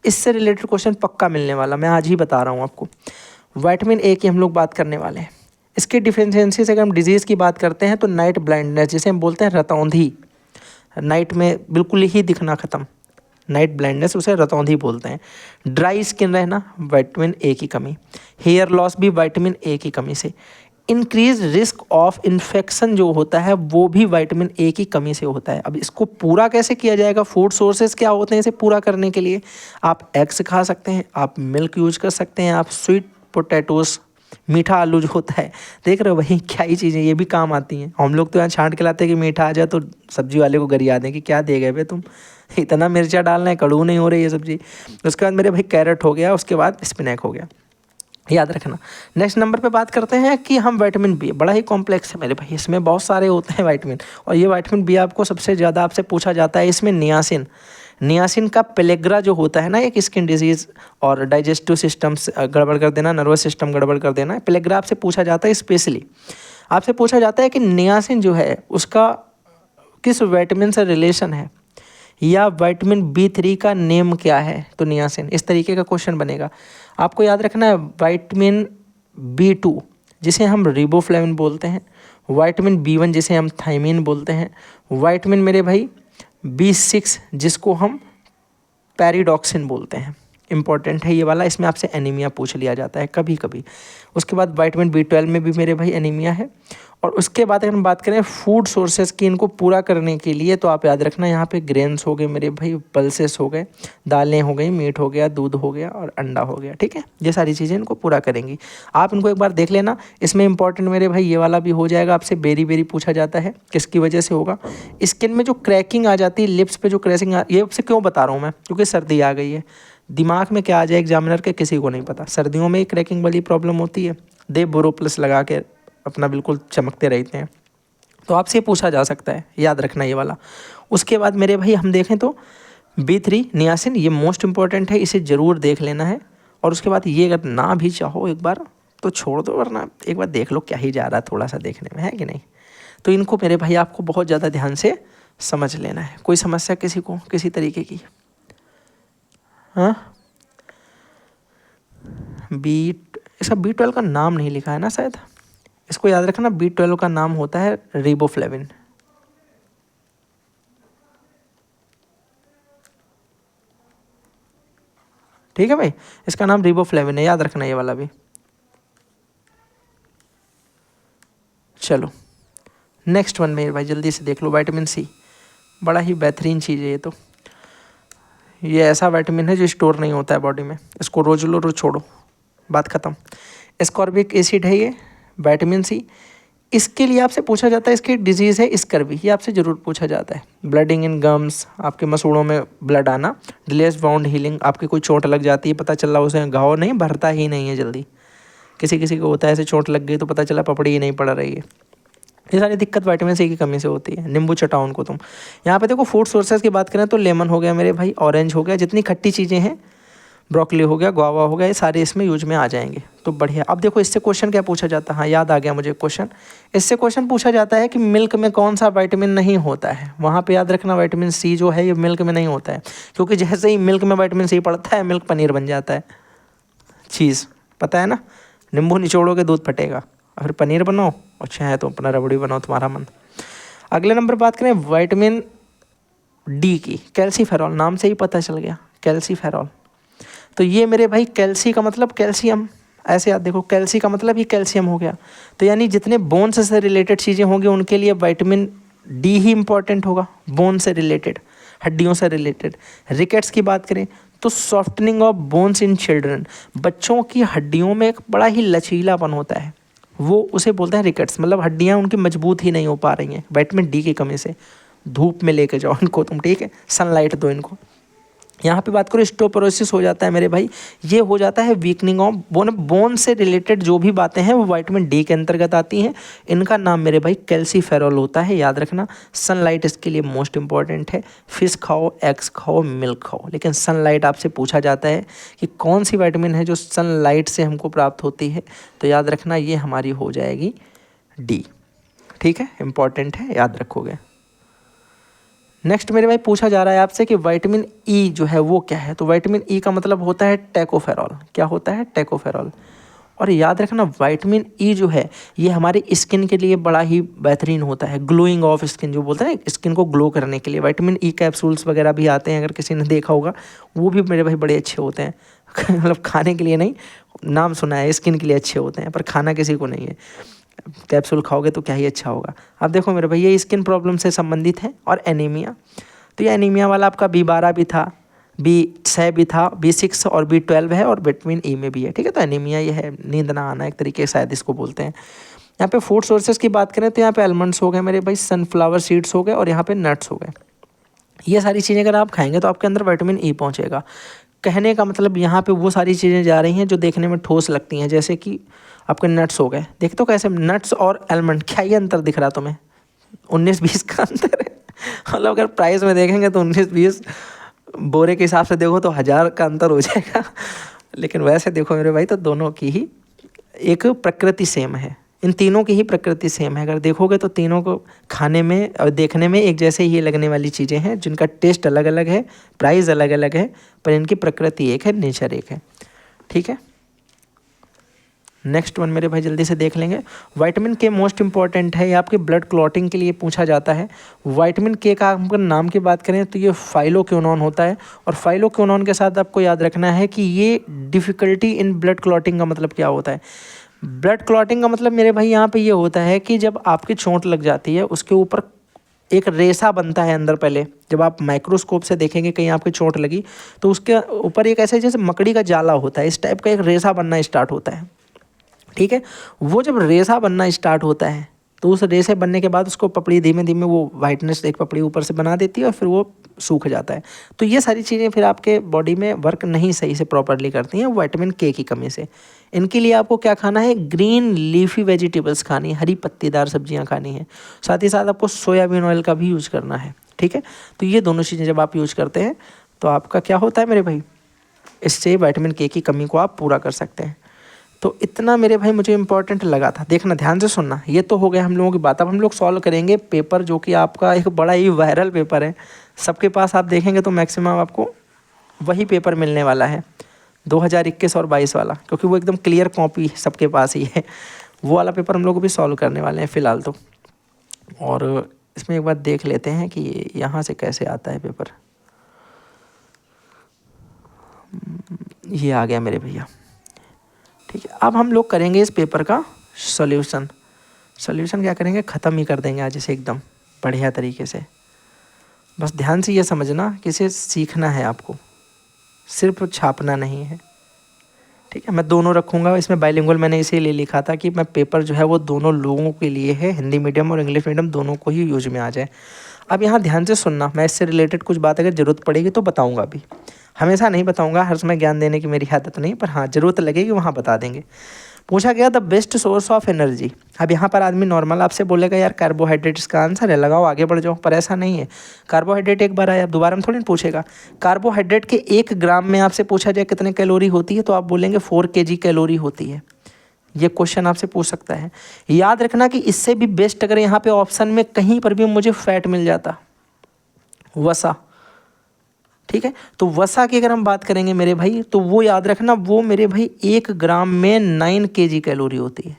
इससे रिलेटेड क्वेश्चन पक्का मिलने वाला, मैं आज ही बता रहा हूँ आपको। विटामिन ए की हम लोग बात करने वाले हैं। इसके डिफिशियंसी से अगर हम डिजीज़ की बात करते हैं तो नाइट ब्लाइंडनेस, जिसे हम बोलते हैं रतौंधी, नाइट में बिल्कुल ही दिखना ख़त्म, नाइट ब्लाइंडनेस, उसे रतौंधी बोलते हैं। ड्राई स्किन रहना, विटामिन ए की कमी। हेयर लॉस भी विटामिन ए की कमी से। इंक्रीज रिस्क ऑफ इन्फेक्शन जो होता है वो भी विटामिन ए की कमी से होता है। अब इसको पूरा कैसे किया जाएगा, फूड सोर्सेज क्या होते हैं इसे पूरा करने के लिए, आप एग्स खा सकते हैं, आप मिल्क यूज कर सकते हैं, आप स्वीट पोटैटोस, मीठा आलू जो होता है, देख रहे हो भाई क्या ही चीज़ें, ये भी काम आती हैं। हम लोग तो यहाँ छांट के लाते हैं कि मीठा आ जाए तो सब्जी वाले को गरिया दें कि क्या दे गए भाई तुम, इतना मिर्चा डालना है, कड़ू नहीं हो रही है सब्जी। उसके बाद मेरे भाई कैरेट हो गया, उसके बाद स्पिनैक हो गया, याद रखना। नेक्स्ट नंबर पे बात करते हैं कि हम विटामिन बी, बड़ा ही कॉम्प्लेक्स है मेरे भाई, इसमें बहुत सारे होते हैं विटामिन, और ये विटामिन बी आपको सबसे ज़्यादा आपसे पूछा जाता है। इसमें नियासिन, नियासिन का पेलेग्रा जो होता है ना, एक स्किन डिजीज़ और डाइजेस्टिव सिस्टम गड़बड़ कर देना, नर्वस सिस्टम गड़बड़ कर देना, पेलेग्रा आपसे पूछा जाता है। स्पेशली आपसे पूछा जाता है कि नियासिन जो है उसका किस विटामिन से रिलेशन है, या विटामिन B3 का नेम क्या है, तो नियासिन, इस तरीके का क्वेश्चन बनेगा। आपको याद रखना है विटामिन B2 जिसे हम रिबोफ्लेविन बोलते हैं, विटामिन B1 जिसे हम थायमीन बोलते हैं, विटामिन मेरे भाई B6 जिसको हम पैरिडॉक्सिन बोलते हैं। इंपॉर्टेंट है ये वाला, इसमें आपसे एनीमिया पूछ लिया जाता है कभी कभी। उसके बाद विटामिन B12 में भी मेरे भाई एनीमिया है। और उसके बाद अगर हम बात करें फूड सोर्सेज की इनको पूरा करने के लिए, तो आप याद रखना यहाँ पे ग्रेन्स हो गए मेरे भाई, पल्सेस हो गए, दालें हो गई, मीट हो गया, दूध हो गया और अंडा हो गया, ठीक है। ये सारी चीज़ें इनको पूरा करेंगी, आप इनको एक बार देख लेना। इसमें इंपॉर्टेंट मेरे भाई ये वाला भी हो जाएगा, आपसे बेरी बेरी पूछा जाता है, किसकी वजह से होगा। स्किन में जो क्रैकिंग आ जाती है, लिप्स पे जो क्रैकिंग ये आपसे क्यों बता रहा हूँ मैं, क्योंकि सर्दी आ गई है। दिमाग में क्या आ जाए एग्जामिनर के किसी को नहीं पता, सर्दियों में क्रैकिंग वाली प्रॉब्लम होती है, दे बोरोप्लस लगा के अपना बिल्कुल चमकते रहते हैं, तो आपसे पूछा जा सकता है, याद रखना ये वाला। उसके बाद मेरे भाई हम देखें तो B3 नियासिन, ये मोस्ट इंपॉर्टेंट है, इसे ज़रूर देख लेना है। और उसके बाद ये अगर ना भी चाहो एक बार तो छोड़ दो, वरना एक बार देख लो क्या ही जा रहा है थोड़ा सा देखने में, है कि नहीं। तो इनको मेरे भाई आपको बहुत ज़्यादा ध्यान से समझ लेना है। कोई समस्या किसी को किसी तरीके की? हाँ, इसका B12 का नाम नहीं लिखा है ना शायद, इसको याद रखना। B12 का नाम होता है रिबोफ्लेविन। ठीक है भाई, इसका नाम रिबोफ्लेविन है, याद रखना ये वाला भी। चलो नेक्स्ट वन मेरे भाई जल्दी से देख लो, विटामिन सी, बड़ा ही बेहतरीन चीज़ है ये। तो ये ऐसा विटामिन है जो स्टोर नहीं होता है बॉडी में, इसको रोज लो रोज छोड़ो, बात खत्म। एस्कॉर्बिक एसिड है ये विटामिन सी। इसके लिए आपसे पूछा जाता है, इसकी डिजीज़ है स्कर्वी, ये आपसे ज़रूर पूछा जाता है। ब्लडिंग इन गम्स, आपके मसूड़ों में ब्लड आना, डिलेस वाउंड हीलिंग, आपकी कोई चोट लग जाती है, पता चला उसे घाव नहीं भरता ही नहीं है जल्दी, किसी किसी को होता है ऐसे चोट लग गई तो पता चला पपड़ी ही नहीं पड़ रही है। ये सारी दिक्कत विटामिन सी की कमी से होती है। नींबू चटाओ उनको तुम। यहाँ पे देखो फूड सोर्सेज की बात करें तो लेमन हो गया मेरे भाई, ऑरेंज हो गया, जितनी खट्टी चीज़ें हैं, ब्रोकली हो गया, गुआवा हो गया, ये सारे इसमें यूज में आ जाएंगे। तो बढ़िया। अब देखो इससे क्वेश्चन क्या पूछा जाता है, हाँ याद आ गया मुझे क्वेश्चन। इससे क्वेश्चन पूछा जाता है कि मिल्क में कौन सा विटामिन नहीं होता है। वहाँ पे याद रखना विटामिन सी जो है ये मिल्क में नहीं होता है, क्योंकि जैसे ही मिल्क में विटामिन सी पड़ता है मिल्क पनीर बन जाता है। चीज़ पता है ना, नींबू निचोड़ोगे दूध फटेगा, और फिर पनीर बनाओ, अच्छा है तो अपना रबड़ी बनाओ, तुम्हारा मन। अगले नंबर बात करें विटामिन डी की, कैल्सीफेरॉल, नाम से ही पता चल गया कैल्सीफेरॉल। तो ये मेरे भाई कैल्सी का मतलब कैल्शियम, ऐसे याद देखो, कैल्सी का मतलब ही कैल्शियम हो गया। तो यानी जितने बोन्स से रिलेटेड चीज़ें होंगी उनके लिए विटामिन डी ही इंपॉर्टेंट होगा, बोन से रिलेटेड, हड्डियों से रिलेटेड। रिकेट्स की बात करें तो softening of bones in children, बच्चों की हड्डियों में एक बड़ा ही लचीलापन होता है, वो उसे बोलते हैं रिकेट्स, मतलब हड्डियाँ उनकी मजबूत ही नहीं हो पा रही हैं विटामिन डी की कमी से। धूप में लेके जाओ इनको तुम, ठीक है, सनलाइट दो इनको। यहाँ पे बात करो ऑस्टियोपोरोसिस हो जाता है मेरे भाई, ये हो जाता है वीकनिंग ऑफ बोन, बोन से रिलेटेड जो भी बातें हैं वो विटामिन डी के अंतर्गत आती हैं। इनका नाम मेरे भाई कैल्सीफेरॉल होता है, याद रखना। सनलाइट इसके लिए मोस्ट इंपॉर्टेंट है। फिश खाओ, एग्स खाओ, मिल्क खाओ, लेकिन सनलाइट आपसे पूछा जाता है कि कौन सी विटामिन है जो सनलाइट से हमको प्राप्त होती है, तो याद रखना ये हमारी हो जाएगी डी, ठीक है, इंपॉर्टेंट है, याद रखोगे। नेक्स्ट मेरे भाई पूछा जा रहा है आपसे कि विटामिन ई जो है वो क्या है, तो विटामिन ई का मतलब होता है टैकोफेरॉल। क्या होता है? टैकोफेरॉल। और याद रखना विटामिन ई जो है ये हमारी स्किन के लिए बड़ा ही बेहतरीन होता है, ग्लोइंग ऑफ स्किन जो बोलते हैं ना, स्किन को ग्लो करने के लिए विटामिन ई कैप्सूल्स वगैरह भी आते हैं, अगर किसी ने देखा होगा, वो भी मेरे भाई बड़े अच्छे होते हैं मतलब खाने के लिए नहीं, नाम सुना है, स्किन के लिए अच्छे होते हैं, पर खाना किसी को नहीं है। कैप्सूल खाओगे तो क्या ही अच्छा होगा। अब देखो मेरे भाई ये स्किन प्रॉब्लम से संबंधित है। और एनीमिया, तो ये एनीमिया वाला आपका B12 भी था, B6 भी था, B6 और B12 है, और विटामिन ई में भी है, ठीक है। तो एनीमिया ये है नींद ना आना, एक तरीके से शायद इसको बोलते हैं। यहाँ पे फूड सोर्सेज की बात करें तो यहाँ पे आलमंड्स हो गए मेरे भाई, सनफ्लावर सीड्स हो गए, और यहाँ पे नट्स हो गए। ये सारी चीज़ें अगर आप खाएंगे तो आपके अंदर विटामिन ई पहुंचेगा। कहने का मतलब यहाँ पे वो सारी चीज़ें जा रही हैं जो देखने में ठोस लगती हैं, जैसे कि आपके नट्स हो गए। देखते हो कैसे नट्स और आलमंड, क्या ये अंतर दिख रहा तुम्हें? 19-20 का अंतर है। मतलब अगर प्राइस में देखेंगे तो 19-20, बोरे के हिसाब से देखो तो 1000 का अंतर हो जाएगा। लेकिन वैसे देखो मेरे भाई तो दोनों की ही एक प्रकृति सेम है, इन तीनों की ही प्रकृति सेम है। अगर देखोगे तो तीनों को खाने में और देखने में एक जैसे ही लगने वाली चीज़ें हैं, जिनका टेस्ट अलग अलग है, प्राइस अलग अलग है, पर इनकी प्रकृति एक है, नेचर एक है। ठीक है, नेक्स्ट वन मेरे भाई जल्दी से देख लेंगे। विटामिन के मोस्ट इंपॉर्टेंट है, ये आपके ब्लड क्लॉटिंग के लिए पूछा जाता है। विटामिन के का हम नाम की बात करें तो ये फाइलोक्विनोन होता है, और फाइलोक्विनोन के साथ आपको याद रखना है कि ये डिफ़िकल्टी इन ब्लड क्लॉटिंग का मतलब क्या होता है। ब्लड क्लॉटिंग का मतलब मेरे भाई यहाँ पे ये होता है कि जब आपकी चोट लग जाती है उसके ऊपर एक रेसा बनता है अंदर। पहले जब आप माइक्रोस्कोप से देखेंगे कहीं आपकी चोट लगी तो उसके ऊपर एक ऐसे जैसे मकड़ी का जाला होता है, इस टाइप का एक रेसा बनना स्टार्ट होता है। ठीक है, वो जब रेसा बनना स्टार्ट होता है तो उस रेसे बनने के बाद उसको पपड़ी धीमे धीमे वो वाइटनेस एक पपड़ी ऊपर से बना देती है और फिर वो सूख जाता है। तो ये सारी चीज़ें फिर आपके बॉडी में वर्क नहीं सही से प्रॉपरली करती हैं विटामिन के की कमी से। इनके लिए आपको क्या खाना है, ग्रीन लीफी वेजिटेबल्स खानी है, हरी पत्तीदार सब्जियां खानी है। साथ ही साथ आपको सोयाबीन ऑयल का भी यूज़ करना है। ठीक है, तो ये दोनों चीज़ें जब आप यूज़ करते हैं तो आपका क्या होता है मेरे भाई, इससे विटामिन के की कमी को आप पूरा कर सकते हैं। तो इतना मेरे भाई मुझे इंपॉर्टेंट लगा था। देखना, ध्यान से सुनना। ये तो हो गया हम लोगों की बात। अब हम लोग सॉल्व करेंगे पेपर, जो कि आपका एक बड़ा ही वायरल पेपर है। सबके पास आप देखेंगे तो मैक्सिमम आपको वही पेपर मिलने वाला है 2021 और 22 वाला, क्योंकि वो एकदम क्लियर कॉपी सबके पास ही है। वो वाला पेपर हम लोग भी सॉल्व करने वाले हैं फ़िलहाल तो। और इसमें एक बार देख लेते हैं कि यहाँ से कैसे आता है पेपर। ये आ गया मेरे भैया। ठीक है, अब हम लोग करेंगे इस पेपर का सॉल्यूशन। सॉल्यूशन क्या करेंगे, ख़त्म ही कर देंगे आज इसे एकदम बढ़िया तरीके से। बस ध्यान से ये समझना कि इसे सीखना है आपको, सिर्फ छापना नहीं है। ठीक है, मैं दोनों रखूँगा इसमें। बाइलिंगुअल मैंने इसीलिए लिखा था कि मैं पेपर जो है वो दोनों लोगों के लिए है, हिंदी मीडियम और इंग्लिश मीडियम दोनों को ही यूज में आ जाए। अब यहाँ ध्यान से सुनना, मैं इससे रिलेटेड कुछ बात अगर ज़रूरत पड़ेगी तो बताऊँगा भी। हमेशा नहीं बताऊँगा, हर समय ज्ञान देने की मेरी आदत नहीं, पर हाँ ज़रूरत लगेगी वहाँ बता देंगे। पूछा गया the best source of energy. अब यहाँ पर आदमी नॉर्मल आपसे बोलेगा यार कार्बोहाइड्रेट इसका आंसर है, लगाओ आगे बढ़ जाओ, पर ऐसा नहीं है। कार्बोहाइड्रेट एक बार आया, अब दोबारा में थोड़ी ना पूछेगा। कार्बोहाइड्रेट के 1 ग्राम में आपसे पूछा जाए कितने कैलोरी होती है, तो आप बोलेंगे 4 kg कैलोरी होती है। ये क्वेश्चन आपसे पूछ सकता है। याद रखना कि इससे भी बेस्ट अगर यहाँ पे ऑप्शन में कहीं पर भी मुझे फैट मिल जाता, वसा। ठीक है, तो वसा की अगर हम बात करेंगे मेरे भाई, तो वो याद रखना, वो मेरे भाई 1 ग्राम में 9 kg कैलोरी होती है।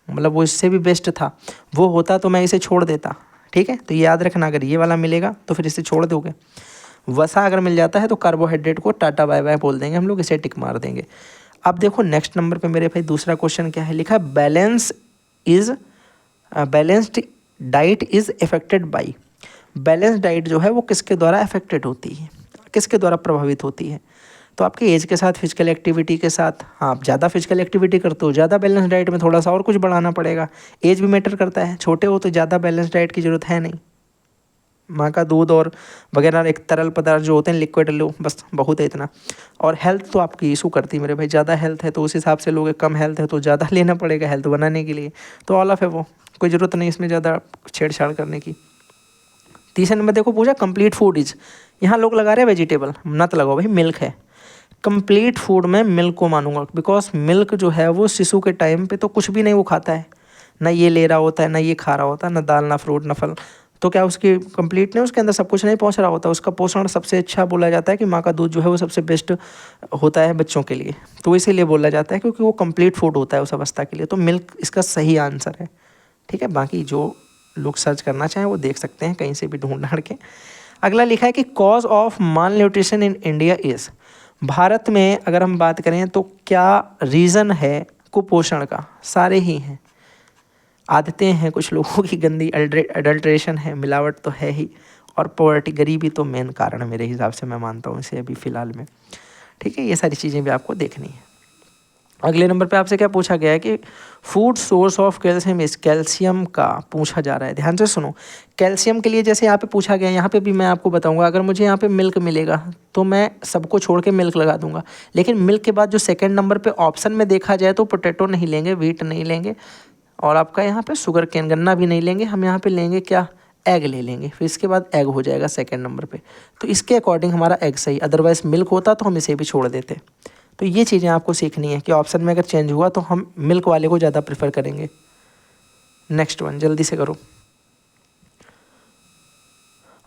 मतलब वो इससे भी बेस्ट था। वो होता तो मैं इसे छोड़ देता। ठीक है, तो याद रखना, अगर ये वाला मिलेगा तो फिर इसे छोड़ दोगे। वसा अगर मिल जाता है तो कार्बोहाइड्रेट को टाटा बाय बाय बोल देंगे हम लोग, इसे टिक मार देंगे। अब देखो नेक्स्ट नंबर पे मेरे भाई दूसरा क्वेश्चन क्या है, लिखा है balanced diet is affected by. Balance diet जो है वो किसके द्वारा अफेक्टेड होती है, किसके द्वारा प्रभावित होती है। तो आपके एज के साथ, फिजिकल एक्टिविटी के साथ। हाँ, आप ज़्यादा फिजिकल एक्टिविटी करते हो, ज़्यादा बैलेंस डाइट में थोड़ा सा और कुछ बढ़ाना पड़ेगा। एज भी मैटर करता है, छोटे हो तो ज़्यादा बैलेंस डाइट की ज़रूरत है नहीं। माँ का दूध और वगैरह एक तरल पदार्थ जो होते हैं लिक्विड लो, बस बहुत है इतना। और हेल्थ तो आपकी इशू करती है मेरे भाई, ज़्यादा हेल्थ है तो उस हिसाब से लोगे, कम हेल्थ है तो ज़्यादा लेना पड़ेगा हेल्थ बनाने के लिए। तो ऑल ऑफ है वो, कोई ज़रूरत नहीं इसमें ज़्यादा छेड़छाड़ करने की। तीसरे नंबर देखो पूछा कंप्लीट फूड इज, यहाँ लोग लगा रहे हैं वेजिटेबल, नत लगाओ भाई, मिल्क है। कंप्लीट फूड में मिल्क को मानूंगा, बिकॉज मिल्क जो है वो शिशु के टाइम पे तो कुछ भी नहीं वो खाता है, ना ये ले रहा होता है, ना ये खा रहा होता है, ना दाल, ना फ्रूट, ना फल। तो क्या उसकी कंप्लीट नहीं, उसके अंदर सब कुछ नहीं पहुंच रहा होता। उसका पोषण सबसे अच्छा बोला जाता है कि माँ का दूध जो है वो सबसे बेस्ट होता है बच्चों के लिए, तो इसीलिए बोला जाता है क्योंकि वो कंप्लीट फूड होता है उस अवस्था के लिए। तो मिल्क इसका सही आंसर है। ठीक है, बाकी जो लोग सर्च करना चाहें वो देख सकते हैं कहीं से भी ढूंढ ढांड के। अगला लिखा है कि cause of mall nutrition in India is. Bharat में अगर हम बात करें तो क्या रीज़न है कुपोषण का, सारे ही हैं। आदतें हैं कुछ लोगों की गंदी, अडल्ट्रेशन है, मिलावट तो है ही, और पॉवर्टी, गरीबी तो मेन कारण है मेरे हिसाब से, मैं मानता हूँ इसे अभी फ़िलहाल में। ठीक है, ये सारी चीज़ें भी आपको देखनी है। अगले नंबर पे आपसे क्या पूछा गया है कि फूड सोर्स ऑफ कैल्शियम इस, कैल्शियम का पूछा जा रहा है। ध्यान से सुनो, कैल्शियम के लिए जैसे यहाँ पे पूछा गया है, यहाँ पे भी मैं आपको बताऊंगा। अगर मुझे यहाँ पे मिल्क मिलेगा तो मैं सबको छोड़ के मिल्क लगा दूंगा, लेकिन मिल्क के बाद जो सेकंड नंबर पे ऑप्शन में देखा जाए तो पोटैटो नहीं लेंगे, व्हीट नहीं लेंगे, और आपका यहाँ पे शुगर केन, गन्ना भी नहीं लेंगे। हम यहाँ पे लेंगे क्या, एग ले लेंगे। फिर इसके बाद एग हो जाएगा सेकंड नंबर पे, तो इसके अकॉर्डिंग हमारा एग सही, अदरवाइज मिल्क होता तो हम इसे भी छोड़ देते। तो ये चीज़ें आपको सीखनी है कि ऑप्शन में अगर चेंज हुआ तो हम मिल्क वाले को ज़्यादा प्रेफर करेंगे। नेक्स्ट वन जल्दी से करो।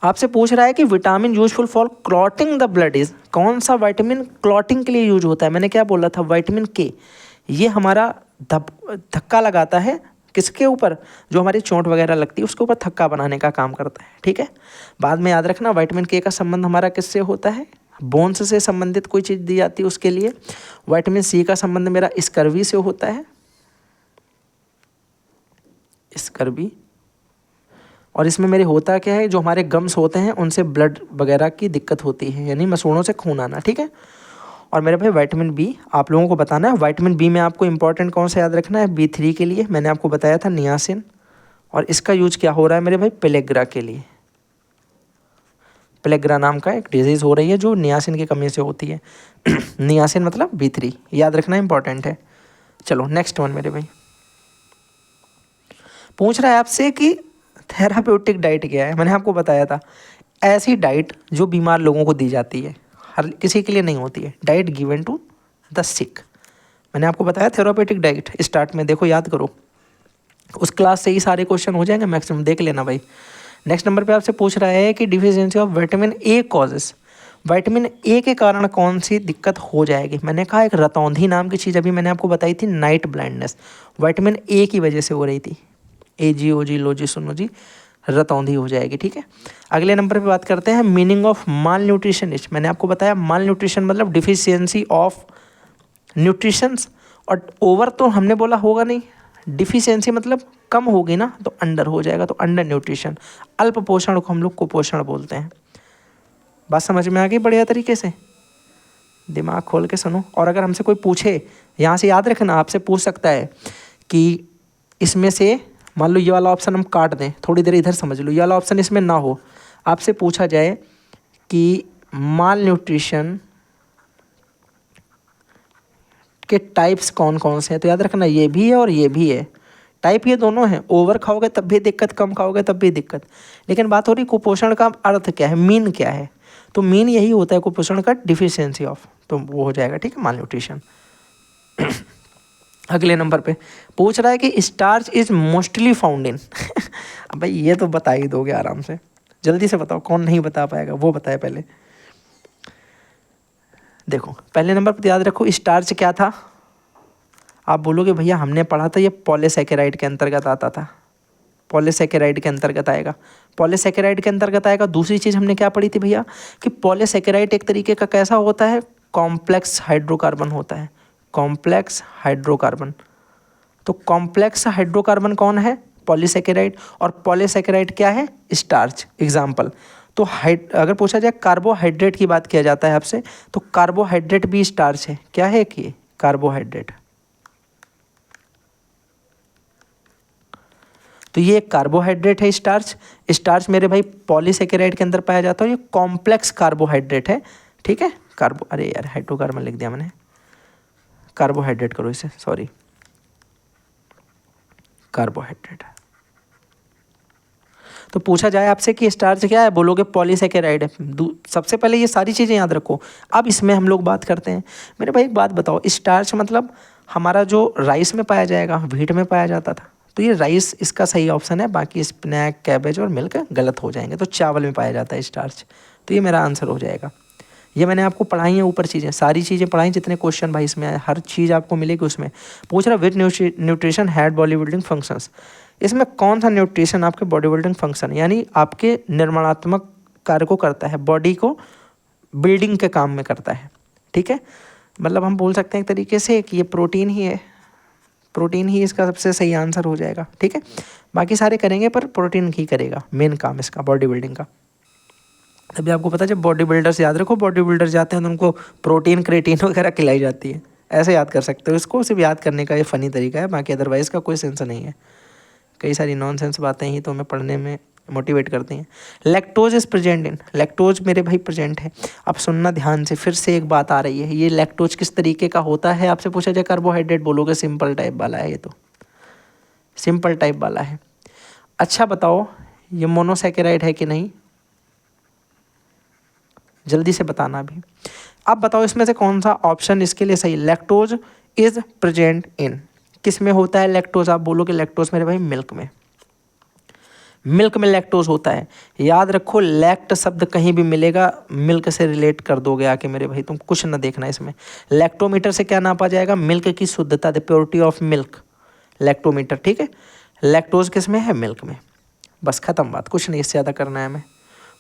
आपसे पूछ रहा है कि vitamin useful for clotting the blood is, कौन सा विटामिन क्लॉटिंग के लिए यूज होता है। मैंने क्या बोला था, विटामिन के। ये हमारा धक्का लगाता है किसके ऊपर, जो हमारी चोट वगैरह लगती है उसके ऊपर थक्का बनाने का काम करता है। ठीक है, बाद में याद रखना विटामिन के का संबंध हमारा किससे होता है, बोन्स से संबंधित कोई चीज़ दी जाती है उसके लिए। विटामिन सी का संबंध मेरा स्कर्वी से होता है, स्कर्वी। और इसमें मेरे होता क्या है, जो हमारे गम्स होते हैं उनसे ब्लड वगैरह की दिक्कत होती है, यानी मसूड़ों से खून आना। ठीक है, और मेरे भाई विटामिन बी आप लोगों को बताना है। विटामिन बी में आपको इंपॉर्टेंट कौन सा याद रखना है, B3 के लिए मैंने आपको बताया था नियासिन, और इसका यूज क्या हो रहा है मेरे भाई, पेलेग्रा के लिए। पेलेग्रा नाम का एक डिजीज़ हो रही है जो नियासिन की कमी से होती है। नियासिन मतलब B3, याद रखना इंपॉर्टेंट है। चलो नेक्स्ट वन मेरे भाई, पूछ रहा है आपसे कि थेराप्यूटिक डाइट क्या है। मैंने आपको बताया था, ऐसी डाइट जो बीमार लोगों को दी जाती है, हर किसी के लिए नहीं होती है। डाइट गिवन टू द सिक, मैंने आपको बताया थेराप्यूटिक डाइट स्टार्ट में, देखो याद करो, उस क्लास से ही सारे क्वेश्चन हो जाएंगे मैक्सिमम, देख लेना भाई। नेक्स्ट नंबर पे आपसे पूछ रहा है कि deficiency of vitamin A causes, vitamin A के कारण कौन सी दिक्कत हो जाएगी। मैंने कहा एक रतौंधी नाम की चीज़ अभी मैंने आपको बताई थी, नाइट ब्लाइंडनेस, विटामिन ए की वजह से हो रही थी। AG OG लो जी सुनो जी, रतौंधी हो जाएगी। ठीक है, अगले नंबर पे बात करते हैं meaning of mall nutrition is. मैंने आपको बताया माल न्यूट्रिशन मतलब डिफिशियंसी ऑफ न्यूट्रिशंस, और ओवर तो हमने बोला होगा नहीं, डिफिशियंसी मतलब कम होगी ना, तो अंडर हो जाएगा, तो अंडर न्यूट्रिशन। अल्प पोषण को हम लोग कुपोषण बोलते हैं। बात समझ में आ गई बढ़िया तरीके से, दिमाग खोल के सुनो। और अगर हमसे कोई पूछे, यहाँ से याद रखना, आपसे पूछ सकता है कि इसमें से मान लो ये वाला ऑप्शन हम काट दें, थोड़ी देर इधर समझ लो, ये वाला ऑप्शन इसमें ना हो, आपसे पूछा जाए कि माल न्यूट्रिशन के टाइप्स कौन कौन से हैं, तो याद रखना ये भी है और ये भी है। टाइप ये दोनों हैं, ओवर खाओगे तब भी दिक्कत, कम खाओगे तब भी दिक्कत। लेकिन बात हो रही कुपोषण का अर्थ क्या है, मीन क्या है, तो मीन यही होता है कुपोषण का, डिफिशियंसी ऑफ, तो वो हो जाएगा। ठीक है, माल न्यूट्रिशन। अगले नंबर पे पूछ रहा है कि starch is mostly found in. अब भाई ये तो बता ही दोगे आराम से, जल्दी से बताओ, कौन नहीं बता पाएगा वो बताए पहले। देखो पहले नंबर पर याद रखो स्टार्च क्या था, आप बोलोगे भैया हमने पढ़ा था ये पॉलीसैकेराइड के अंतर्गत आता था, पॉलीसैकेराइड के अंतर्गत आएगा, पॉलीसैकेराइड के अंतर्गत आएगा। दूसरी चीज़ हमने क्या पढ़ी थी भैया कि पॉलीसैकेराइड एक तरीके का कैसा होता है, कॉम्प्लेक्स हाइड्रोकार्बन होता है, कॉम्प्लेक्स हाइड्रोकार्बन। तो कॉम्प्लेक्स हाइड्रोकार्बन कौन है, पॉलीसैकेराइड, और पॉलीसैकेराइड क्या है, स्टार्च। एग्जाम्पल, तो अगर पूछा जाए कार्बोहाइड्रेट की बात किया जाता है आपसे, तो कार्बोहाइड्रेट भी स्टार्च है। क्या है कि कार्बोहाइड्रेट, तो ये कार्बोहाइड्रेट है स्टार्च। स्टार्च मेरे भाई पॉलीसैकेराइड के अंदर पाया जाता है, ये कॉम्प्लेक्स कार्बोहाइड्रेट है। ठीक है, अरे यार हाइड्रोकार्बन लिख दिया मैंने, कार्बोहाइड्रेट करो इसे, सॉरी, कार्बोहाइड्रेट। तो पूछा जाए आपसे कि स्टार्च क्या है, बोलोगे पॉलीसैकेराइड है। सबसे पहले ये सारी चीज़ें याद रखो। अब इसमें हम लोग बात करते हैं, मेरे भाई एक बात बताओ, स्टार्च मतलब हमारा जो राइस में पाया जाएगा, व्हीट में पाया जाता था, तो ये राइस इसका सही ऑप्शन है, बाकी स्नैक, कैबेज और मिल्क गलत हो जाएंगे। तो चावल में पाया जाता है स्टार्च, तो ये मेरा आंसर हो जाएगा। ये मैंने आपको पढ़ाई है ऊपर चीज़ें, सारी चीज़ें पढ़ाई, जितने क्वेश्चन भाई इसमें आए हर चीज़ आपको मिलेगी उसमें। पूछ रहा which nutrition had body building functions, इसमें कौन सा न्यूट्रिशन आपके बॉडी बिल्डिंग फंक्शन यानी आपके निर्माणात्मक कार्य को करता है, बॉडी को बिल्डिंग के काम में करता है। ठीक है, मतलब हम बोल सकते हैं एक तरीके से कि ये प्रोटीन ही है, प्रोटीन ही इसका सबसे सही आंसर हो जाएगा। ठीक है, बाकी सारे करेंगे पर प्रोटीन ही करेगा मेन काम इसका बॉडी बिल्डिंग का। तभी आपको पता है जब बॉडी बिल्डर्स, याद रखो बॉडी बिल्डर जाते हैं तो उनको प्रोटीन क्रेटीन वगैरह खिलाई जाती है। ऐसे याद कर सकते हो इसको, सिर्फ याद करने का ये फ़नी तरीका है, बाकी अदरवाइज़ का कोई सेंस नहीं है। कई सारी नॉनसेंस बातें ही तो हमें पढ़ने में मोटिवेट करती हैं। Lactose is present in, lactose मेरे भाई प्रेजेंट है। अब सुनना ध्यान से, फिर से एक बात आ रही है, ये लैक्टोज किस तरीके का होता है, आपसे पूछा जाए कार्बोहाइड्रेट बोलोगे सिंपल टाइप वाला है, ये तो सिंपल टाइप वाला है। अच्छा बताओ ये मोनोसैकेराइड है कि नहीं, जल्दी से बताना अभी। अब बताओ इसमें से कौन सा ऑप्शन इसके लिए सही। लैक्टोज इज प्रेजेंट इन, किस में होता है लैक्टोज, आप बोलोगे लैक्टोज मेरे भाई मिल्क में, मिल्क में लैक्टोज होता है। याद रखो लैक्ट शब्द कहीं भी मिलेगा मिल्क से रिलेट कर दोगे आके मेरे भाई, तुम कुछ ना देखना इसमें। लैक्टोमीटर से क्या नापा जाएगा, मिल्क की शुद्धता, the purity of milk, lactometer, ठीक है। लैक्टोज किस में है, मिल्क में, बस खत्म बात, कुछ नहीं इससे ज़्यादा करना है हमें।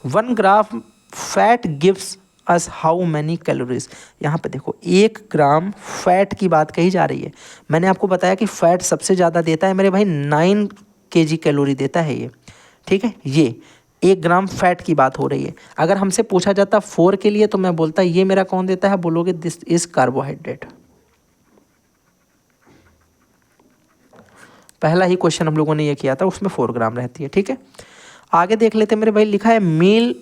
1 ग्राम fat gives us how many calories, यहाँ पे देखो 1 ग्राम फैट की बात कही जा रही है। मैंने आपको बताया कि फैट सबसे ज़्यादा देता है मेरे भाई 9 kg कैलोरी देता है ये, ठीक है। ये 1 ग्राम फैट की बात हो रही है। अगर हमसे पूछा जाता 4 के लिए तो मैं बोलता ये मेरा कौन देता है, बोलोगे दिस इज कार्बोहाइड्रेट। पहला ही क्वेश्चन हम लोगों ने ये किया था, उसमें 4 ग्राम रहती है, ठीक है। आगे देख लेते हैं मेरे भाई, लिखा है meal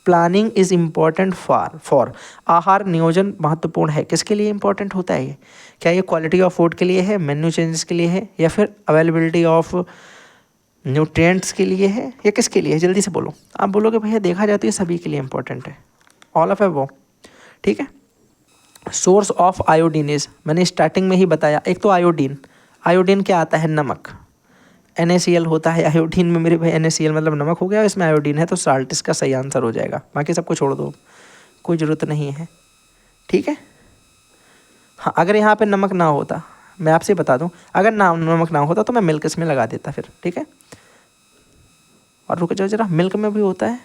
planning is important for, आहार नियोजन महत्वपूर्ण है, किसके लिए इंपॉर्टेंट होता है ये, क्या ये क्वालिटी ऑफ फूड के लिए है, मेन्यू चेंजेस के लिए है, या फिर अवेलेबिलिटी ऑफ न्यूट्रिएंट्स के लिए है, या किसके लिए है, जल्दी से बोलो। आप बोलोगे भैया देखा जाती है सभी के लिए इंपॉर्टेंट है, ऑल ऑफ वो, ठीक है। सोर्स ऑफ आयोडीन इज, मैंने स्टार्टिंग में ही बताया, एक तो आयोडीन, आयोडीन क्या आता है, नमक, NaCl होता है आयोडीन में मेरे भाई, NaCl मतलब नमक हो गया, इसमें आयोडीन है तो साल्ट इसका सही आंसर हो जाएगा, बाकी सबको छोड़ दो, कोई ज़रूरत नहीं है, ठीक है। हाँ अगर यहाँ पे नमक ना होता, मैं आपसे बता दूँ, अगर नमक ना होता तो मैं मिल्क इसमें लगा देता फिर, ठीक है। और रुक जाओ जरा, मिल्क में भी होता है,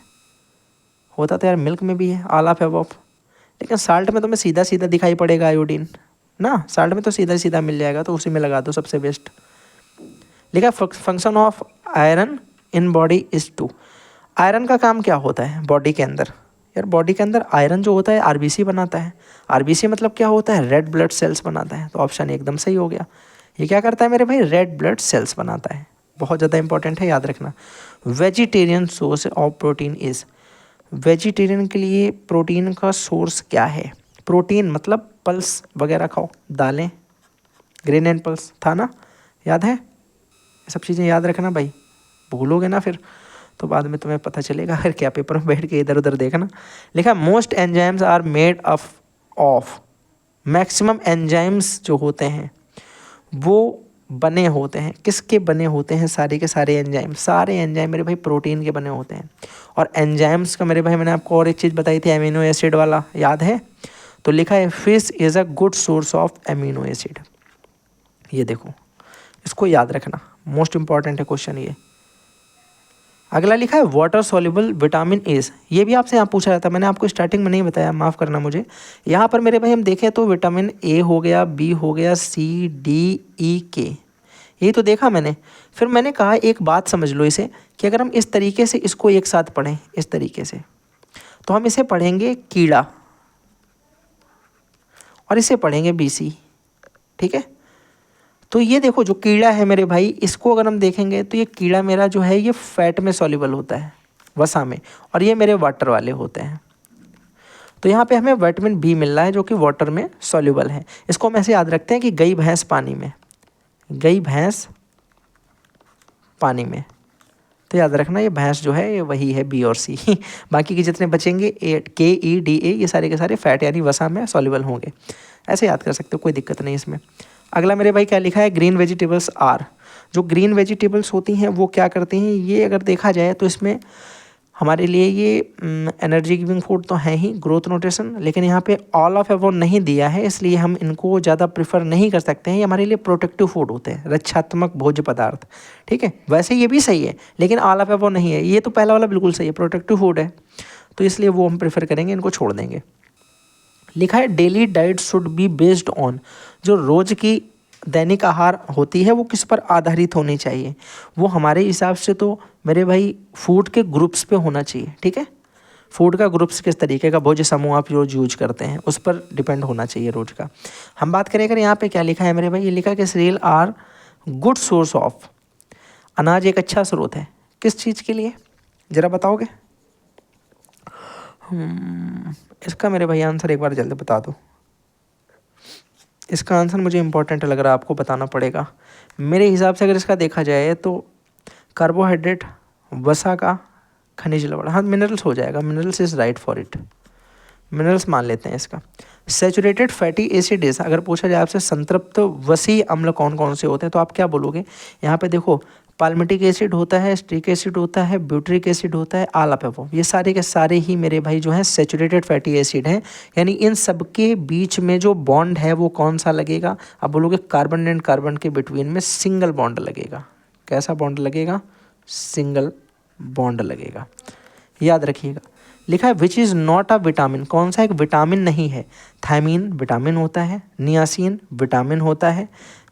होता तो यार मिल्क में भी है, ऑल ऑफ अबव, लेकिन साल्ट में तो मैं सीधा सीधा दिखाई पड़ेगा आयोडीन ना, साल्ट में तो सीधा सीधा मिल जाएगा, तो उसी में लगा दो सबसे बेस्ट। लिखा function of iron in body is to, iron का काम क्या होता है बॉडी के अंदर, यार बॉडी के अंदर आयरन जो होता है RBC बनाता है, RBC मतलब क्या होता है, रेड ब्लड सेल्स बनाता है, तो ऑप्शन एकदम सही हो गया। ये क्या करता है मेरे भाई, रेड ब्लड सेल्स बनाता है, बहुत ज़्यादा इंपॉर्टेंट है, याद रखना। Vegetarian source of protein is, vegetarian के लिए प्रोटीन का सोर्स क्या है, प्रोटीन मतलब पल्स वगैरह खाओ, दालें, ग्रेन एंड पल्स था ना, याद है, ये सब चीज़ें याद रखना भाई, भूलोगे ना फिर तो बाद में तुम्हें पता चलेगा फिर क्या, पेपर में बैठ के इधर उधर देखना। लिखा most enzymes are made of, maximum enzymes जो होते हैं वो बने होते हैं, किसके बने होते हैं, सारे के सारे एंजाइम, सारे एंजाइम मेरे भाई प्रोटीन के बने होते हैं। और एंजाइम्स का मेरे भाई मैंने आपको और एक चीज़ बताई थी, अमीनो एसिड वाला, याद है, तो लिखा है fish is a good source of amino acid, ये देखो इसको याद रखना, मोस्ट इंपॉर्टेंट है क्वेश्चन ये। अगला लिखा है वाटर सॉल्युबल विटामिन एज, ये भी आपसे यहाँ पूछा जाता है, मैंने आपको स्टार्टिंग में नहीं बताया, माफ़ करना मुझे। यहाँ पर मेरे भाई हम देखें तो विटामिन A हो गया, B हो गया, C D E K, यही तो देखा मैंने। फिर मैंने कहा एक बात समझ लो इसे, कि अगर हम इस तरीके से इसको एक साथ पढ़ें इस तरीके से, तो हम इसे पढ़ेंगे कीड़ा और इसे पढ़ेंगे BC, ठीक है। तो ये देखो जो कीड़ा है मेरे भाई, इसको अगर हम देखेंगे तो ये कीड़ा मेरा जो है ये फैट में सॉल्युबल होता है, वसा में, और ये मेरे वाटर वाले होते हैं। तो यहाँ पे हमें विटामिन B मिल रहा है जो कि वाटर में सॉल्युबल है। इसको हम ऐसे याद रखते हैं कि गई भैंस पानी में, गई भैंस पानी में, तो याद रखना ये भैंस जो है ये वही है B और C बाकी के जितने बचेंगे K E D A ये सारे के सारे फैट यानी वसा में सॉल्युबल होंगे, ऐसे याद कर सकते हो, कोई दिक्कत नहीं इसमें। अगला मेरे भाई क्या लिखा है, ग्रीन वेजिटेबल्स आर, जो ग्रीन वेजिटेबल्स होती हैं वो क्या करती हैं, ये अगर देखा जाए तो इसमें हमारे लिए ये एनर्जी गिविंग फूड तो है ही, ग्रोथ न्यूट्रिशन, लेकिन यहाँ पे ऑल ऑफ एवो नहीं दिया है, इसलिए हम इनको ज़्यादा प्रेफर नहीं कर सकते हैं। ये हमारे लिए प्रोटेक्टिव फूड होते हैं, रक्षात्मक भोज्य पदार्थ, ठीक है। वैसे ये भी सही है लेकिन ऑल ऑफ एवो नहीं है, ये तो पहला वाला बिल्कुल सही है, प्रोटेक्टिव फूड है, तो इसलिए वो हम प्रेफर करेंगे, इनको छोड़ देंगे। लिखा है daily diet should be based on, जो रोज़ की दैनिक आहार होती है वो किस पर आधारित होनी चाहिए, वो हमारे हिसाब से तो मेरे भाई फूड के ग्रुप्स पे होना चाहिए, ठीक है। फूड का ग्रुप्स किस तरीके का भोज्य समूह आप रोज यूज करते हैं उस पर डिपेंड होना चाहिए रोज का। हम बात करें अगर यहाँ पे क्या लिखा है मेरे भाई, ये लिखा है कि cereal are good source of, अनाज एक अच्छा स्रोत है किस चीज़ के लिए, ज़रा बताओगे? इसका मेरे भाई आंसर एक बार जल्दी बता दो। इसका आंसर मुझे इंपॉर्टेंट लग रहा है, आपको बताना पड़ेगा। मेरे हिसाब से अगर इसका देखा जाए तो कार्बोहाइड्रेट, वसा का, खनिज लवण, हाँ मिनरल्स हो जाएगा, minerals is right for it, minerals मान लेते हैं इसका। सैचुरेटेड फैटी एसिड, अगर पूछा जाए आपसे संतृप्त वसी अम्ल कौन कौन से होते हैं तो आप क्या बोलोगे? यहाँ पे देखो पाल्मिटिक एसिड होता है, स्ट्रिक एसिड होता है, ब्यूटरिक एसिड होता है, ऑल ऑफ अबव, ये सारे के सारे ही मेरे भाई जो हैं सैचुरेटेड फैटी एसिड हैं। यानी इन सब के बीच में जो बॉन्ड है वो कौन सा लगेगा? आप बोलोगे कार्बन एंड कार्बन के बिटवीन में सिंगल बॉन्ड लगेगा। कैसा बॉन्ड लगेगा? सिंगल बॉन्ड लगेगा, याद रखिएगा। लिखा है which is not a vitamin, कौन सा एक विटामिन नहीं है? थायमीन विटामिन होता है, नियासिन विटामिन होता है,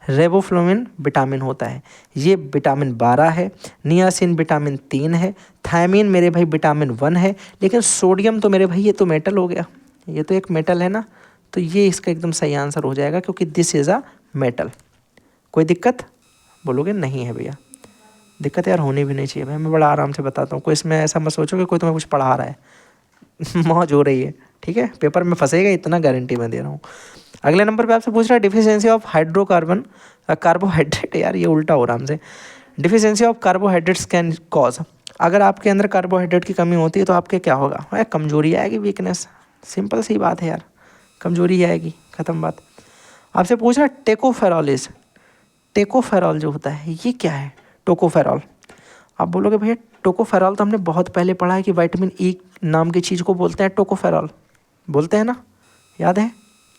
रेबोफ्लोविन विटामिन होता है, ये विटामिन 12 है, नियासिन विटामिन 3 है, थायमीन मेरे भाई विटामिन 1 है, लेकिन सोडियम तो मेरे भाई ये तो मेटल हो गया, ये तो एक मेटल है ना, तो ये इसका एकदम सही आंसर हो जाएगा क्योंकि दिस इज़ अ मेटल। कोई दिक्कत? बोलोगे नहीं है भैया, दिक्कत यार होनी भी नहीं चाहिए भाई, मैं बड़ा आराम से बताता हूँ, कोई इसमें ऐसा मत सोचो कि कोई तुम्हें कुछ पढ़ा रहा है मौज हो रही है, ठीक है, पेपर में फंसेगा इतना गारंटी मैं दे रहा हूँ। अगले नंबर पे आपसे पूछ रहा है डिफिशियंसी ऑफ हाइड्रोकार्बन कार्बोहाइड्रेट, यार ये उल्टा हो रहा हमसे। Deficiency of carbohydrates can cause, अगर आपके अंदर कार्बोहाइड्रेट की कमी होती है तो आपके क्या होगा? भाई कमजोरी आएगी, वीकनेस, सिंपल सी बात है यार, कमजोरी आएगी, ख़त्म बात। आपसे पूछ रहा है टेकोफेरॉलिस, टेकोफेरॉल जो होता है ये क्या है? टोकोफेरॉल, आप बोलोगे भैया टोकोफेरॉल तो हमने बहुत पहले पढ़ा है कि विटामिन ई नाम की चीज़ को बोलते हैं टोकोफेरॉल, बोलते हैं ना, याद है?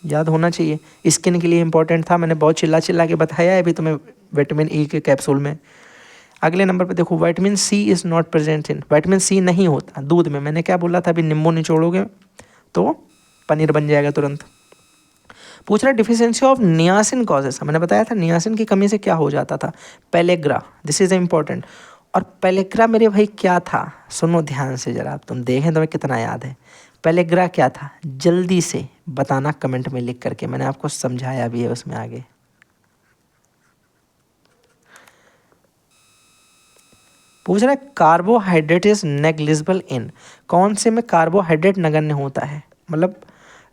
याद होना चाहिए, स्किन के लिए इंपॉर्टेंट था, मैंने बहुत चिल्ला चिल्ला के बताया है अभी तुम्हें विटामिन ई के कैप्सूल में। अगले नंबर पे देखो vitamin C is not present in, vitamin C नहीं होता दूध में, मैंने क्या बोला था? अभी नींबू निचोड़ोगे तो पनीर बन जाएगा तुरंत। पूछ रहा है डिफिशियंसी ऑफ नियासिन कॉजेस, मैंने बताया था नियासिन की कमी से क्या हो जाता था? Pellagra, this is important. और पेलेग्रा मेरे भाई क्या था? सुनो ध्यान से जरा, तुम देखें तुम्हें कितना याद है। पेलेग्रा क्या था? जल्दी से बताना कमेंट में लिख करके, मैंने आपको समझाया भी है उसमें आगे। पूछ रहा है कार्बोहाइड्रेट इज नेग्लिजिबल इन, कौन से में कार्बोहाइड्रेट नगण्य होता है? मतलब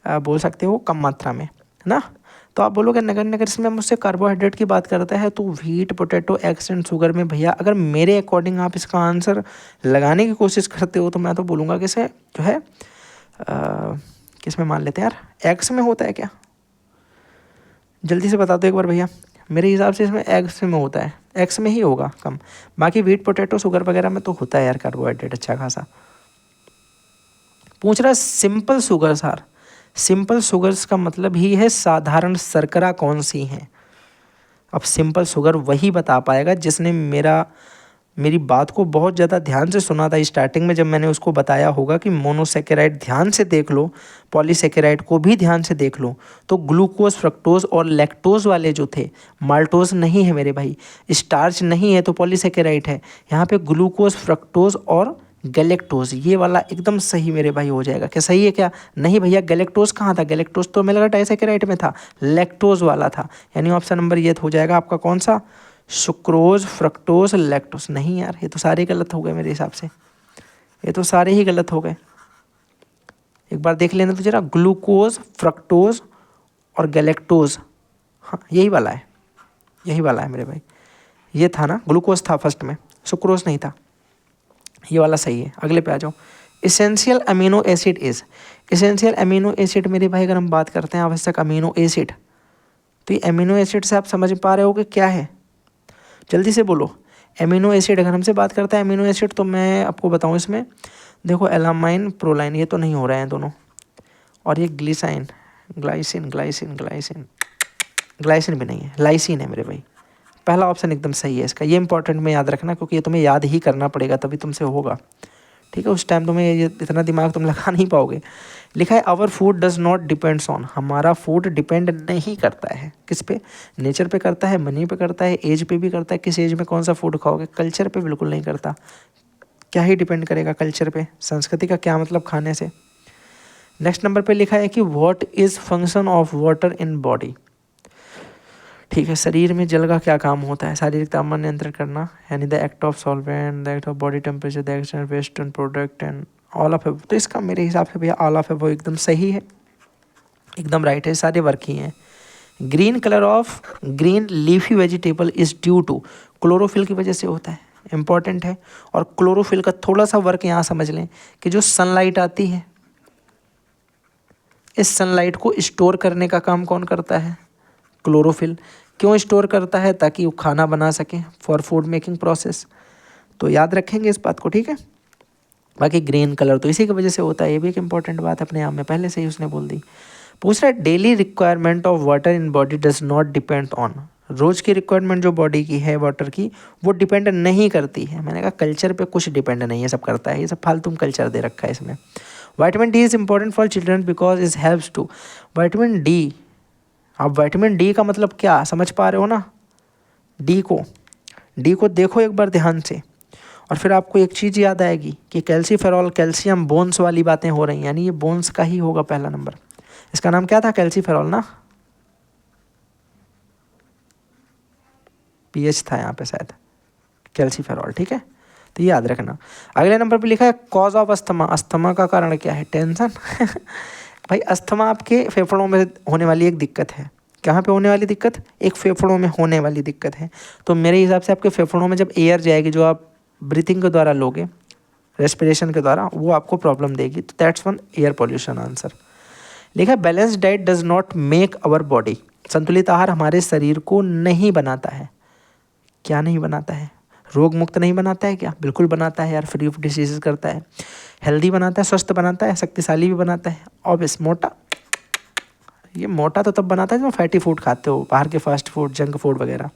बोल सकते हो कम मात्रा में, है ना। तो आप बोलोगे नगण्य, अगर इसमें मुझसे कार्बोहाइड्रेट की बात करता है तो wheat, potato, eggs and sugar में भैया अगर मेरे अकॉर्डिंग आप इसका आंसर लगाने की कोशिश करते हो तो मैं तो बोलूँगा कि इसे जो है किस में मान लेते हैं यार, एग्स में होता है क्या? जल्दी से बता दो एक बार भैया, मेरे हिसाब से इसमें एग्स में होता है, एग्स में ही होगा कम, बाकी व्हीट, पोटैटो, शुगर वगैरह में तो होता है यार कार्बोहाइड्रेट अच्छा खासा। पूछ रहा है simple sugar sir, simple sugars का मतलब ही है साधारण शर्करा कौन सी हैं? अब सिंपल शुगर वही बता पाएगा जिसने मेरी बात को बहुत ज़्यादा ध्यान से सुना था स्टार्टिंग में, जब मैंने उसको बताया होगा कि मोनोसेकेराइड ध्यान से देख लो, पॉलीसेकेराइड को भी ध्यान से देख लो, तो ग्लूकोज, फ्रक्टोज और लैक्टोज वाले जो थे, माल्टोज नहीं है मेरे भाई, स्टार्च नहीं है तो पॉलीसेकेराइड है, यहाँ पे ग्लूकोज, फ्रक्टोज और गैलेक्टोज, ये वाला एकदम सही मेरे भाई हो जाएगा। क्या सही है क्या? नहीं भैया, गैलेक्टोज कहाँ था? गैलेक्टोज तो मेरे लगा डाइसेकेराइड में था, लैक्टोज वाला था, यानी ऑप्शन नंबर ये हो जाएगा आपका कौन सा? Sucrose, fructose, lactose. नहीं यार, ये तो सारे गलत हो गए मेरे हिसाब से, ये तो सारे ही गलत हो गए। एक बार देख लेना तो जरा, ग्लूकोज, फ्रक्टोज और गैलेक्टोज, हाँ यही वाला है, यही वाला है मेरे भाई, ये था ना, ग्लूकोज था फर्स्ट में, सुक्रोज नहीं था, ये वाला सही है। अगले पे आ जाओ। Essential amino acid is, essential amino acid मेरे भाई अगर हम बात करते हैं आवश्यक अमीनो एसिड, तो ये अमीनो एसिड से आप समझ पा रहे हो कि क्या है? जल्दी से बोलो। एमिनो एसिड अगर हमसे बात करता है एमिनो एसिड, तो मैं आपको बताऊं इसमें देखो एलामाइन, प्रोलाइन, ये तो नहीं हो रहे हैं दोनों, और ये ग्लिसाइन, ग्लाइसिन, ग्लाइसिन, ग्लाइसिन, ग्लाइसिन भी नहीं है, लाइसिन है मेरे भाई। पहला ऑप्शन एकदम सही है इसका, ये इंपॉर्टेंट में याद रखना क्योंकि ये तुम्हें याद ही करना पड़ेगा तभी तुमसे होगा, ठीक है। उस टाइम तुम्हें ये इतना दिमाग तुम लगा नहीं पाओगे। लिखा है our food does not depends on, हमारा फूड डिपेंड नहीं करता है किस पे? नेचर पे करता है, मनी पे करता है, एज पे भी करता है, किस एज में कौन सा फूड खाओगे, कल्चर पे बिल्कुल नहीं करता। क्या ही डिपेंड करेगा कल्चर पे, संस्कृति का क्या मतलब खाने से। नेक्स्ट नंबर पे लिखा है कि what is function of water in body. ठीक है, शरीर में जल का क्या काम होता है? शारीरिक तापमान नियंत्रित करना, यानी the act of solvent, the act of body temperature, the action waste and product and all of. तो इसका मेरे हिसाब से भैया ऑल ऑफ है वो एकदम सही है, एकदम राइट है, सारे वर्क ही हैं। Green colour of green leafy vegetable is due to, chlorophyll की वजह से होता है, इंपॉर्टेंट है। और क्लोरोफिल का थोड़ा सा वर्क यहाँ समझ लें कि जो सनलाइट आती है, इस सनलाइट को स्टोर करने का काम कौन करता है? क्लोरोफिल। क्यों स्टोर करता है? ताकि वो खाना बना सके, फॉर फूड मेकिंग प्रोसेस। तो याद रखेंगे इस बात को, ठीक है। बाकी ग्रीन कलर तो इसी की वजह से होता है, ये भी एक इंपॉर्टेंट बात अपने आप में, पहले से ही उसने बोल दी। पूछ रहा है daily requirement of water in body does not depend on, रोज की रिक्वायरमेंट जो बॉडी की है वाटर की, वो डिपेंड नहीं करती है। मैंने कहा कल्चर पे कुछ डिपेंड नहीं है, सब करता है, ये सब फालतू कल्चर दे रखा है इसमें। Vitamin D is important for children because is helps to, vitamin D. अब विटामिन डी का मतलब क्या समझ पा रहे हो ना? डी को देखो एक बार ध्यान से, और फिर आपको एक चीज़ याद आएगी कि कैल्सीफेरॉल, कैल्शियम, बोन्स वाली बातें हो रही हैं, यानी ये बोन्स का ही होगा पहला नंबर। इसका नाम क्या था? कैल्सीफेरॉल ना, पीएच था यहाँ पे शायद, कैल्सीफेरॉल, ठीक है। तो ये याद रखना। अगले नंबर पे लिखा है कॉज ऑफ अस्थमा, अस्थमा का कारण क्या है? टेंशन। भाई अस्थमा आपके फेफड़ों में होने वाली एक दिक्कत है। कहाँ पे होने वाली दिक्कत? एक फेफड़ों में होने वाली दिक्कत है। तो मेरे हिसाब से आपके फेफड़ों में जब एयर जाएगी, जो आप ब्रीथिंग के द्वारा लोगे, रेस्पिरेशन के द्वारा, वो आपको प्रॉब्लम देगी। तो that's one, air pollution answer. लिखा balance diet does not make our body, संतुलित आहार हमारे शरीर को नहीं बनाता है। क्या नहीं बनाता है? रोग मुक्त नहीं बनाता है क्या? बिल्कुल बनाता है यार, फ्री ऑफ डिसीजेज करता है, हेल्दी बनाता है, स्वस्थ बनाता है, शक्तिशाली भी बनाता है। ऑब्वियस मोटा, ये मोटा तो तब बनाता है जब फैटी फूड खाते हो, बाहर के फास्ट फूड, जंक फूड वगैरह,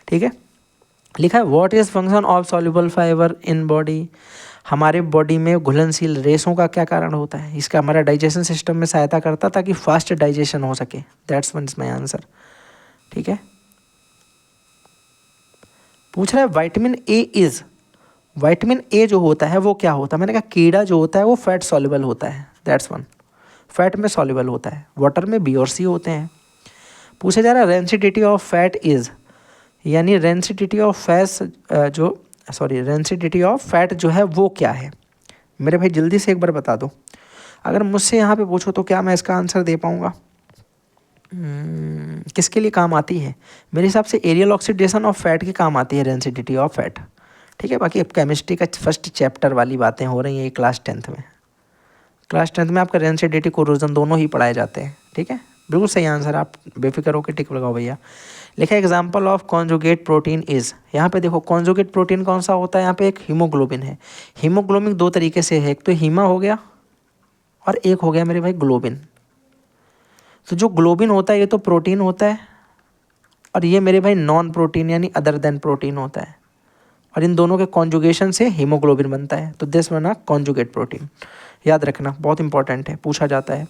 ठीक है। लिखा है what is function of soluble fibre in body, हमारे बॉडी में घुलनशील रेशों का क्या कारण होता है? इसका हमारा डाइजेशन सिस्टम में सहायता करता ताकि फास्ट डाइजेशन हो सके। That's one is my answer, ठीक है। पूछ रहा है vitamin A is, vitamin A जो होता है वो क्या होता है? मैंने कहा कीड़ा जो होता है वो फैट सॉल्युबल होता है। दैट्स वन, फैट में सॉल्युबल होता है, वाटर में बी और सी होते हैं। पूछा जा रहा है रेंसिडिटी ऑफ फैट इज, यानी rancidity of rancidity of fat जो है वो क्या है? मेरे भाई जल्दी से एक बार बता दो। अगर मुझसे यहाँ पे पूछो तो क्या मैं इसका आंसर दे पाऊँगा? किसके लिए काम आती है? मेरे हिसाब से एरियल ऑक्सीडेशन ऑफ फैट के काम आती है रेंसिडिटी ऑफ फैट, ठीक है। बाकी अब केमिस्ट्री का फर्स्ट चैप्टर वाली बातें हो रही हैं क्लास 10th में। क्लास 10th में आपका रेंसिडिटी कोरोजन दोनों ही पढ़ाए जाते हैं, ठीक है। बिल्कुल सही आंसर, आप बेफिक्र होकर टिक लगाओ भैया। लिखा है example of conjugate protein is, यहाँ पे देखो कॉन्जुगेट प्रोटीन कौन सा होता है? यहाँ पे एक हीमोग्लोबिन है। हीमोग्लोबिन दो तरीके से है, एक तो हीमा हो गया और एक हो गया मेरे भाई ग्लोबिन। तो जो ग्लोबिन होता है ये तो प्रोटीन होता है, और ये मेरे भाई नॉन प्रोटीन यानी अदर देन प्रोटीन होता है, और इन दोनों के कॉन्जुगेशन से हीमोग्लोबिन बनता है। तो दिस वन कॉन्जुगेट प्रोटीन, याद रखना, बहुत इंपॉर्टेंट है, पूछा जाता है।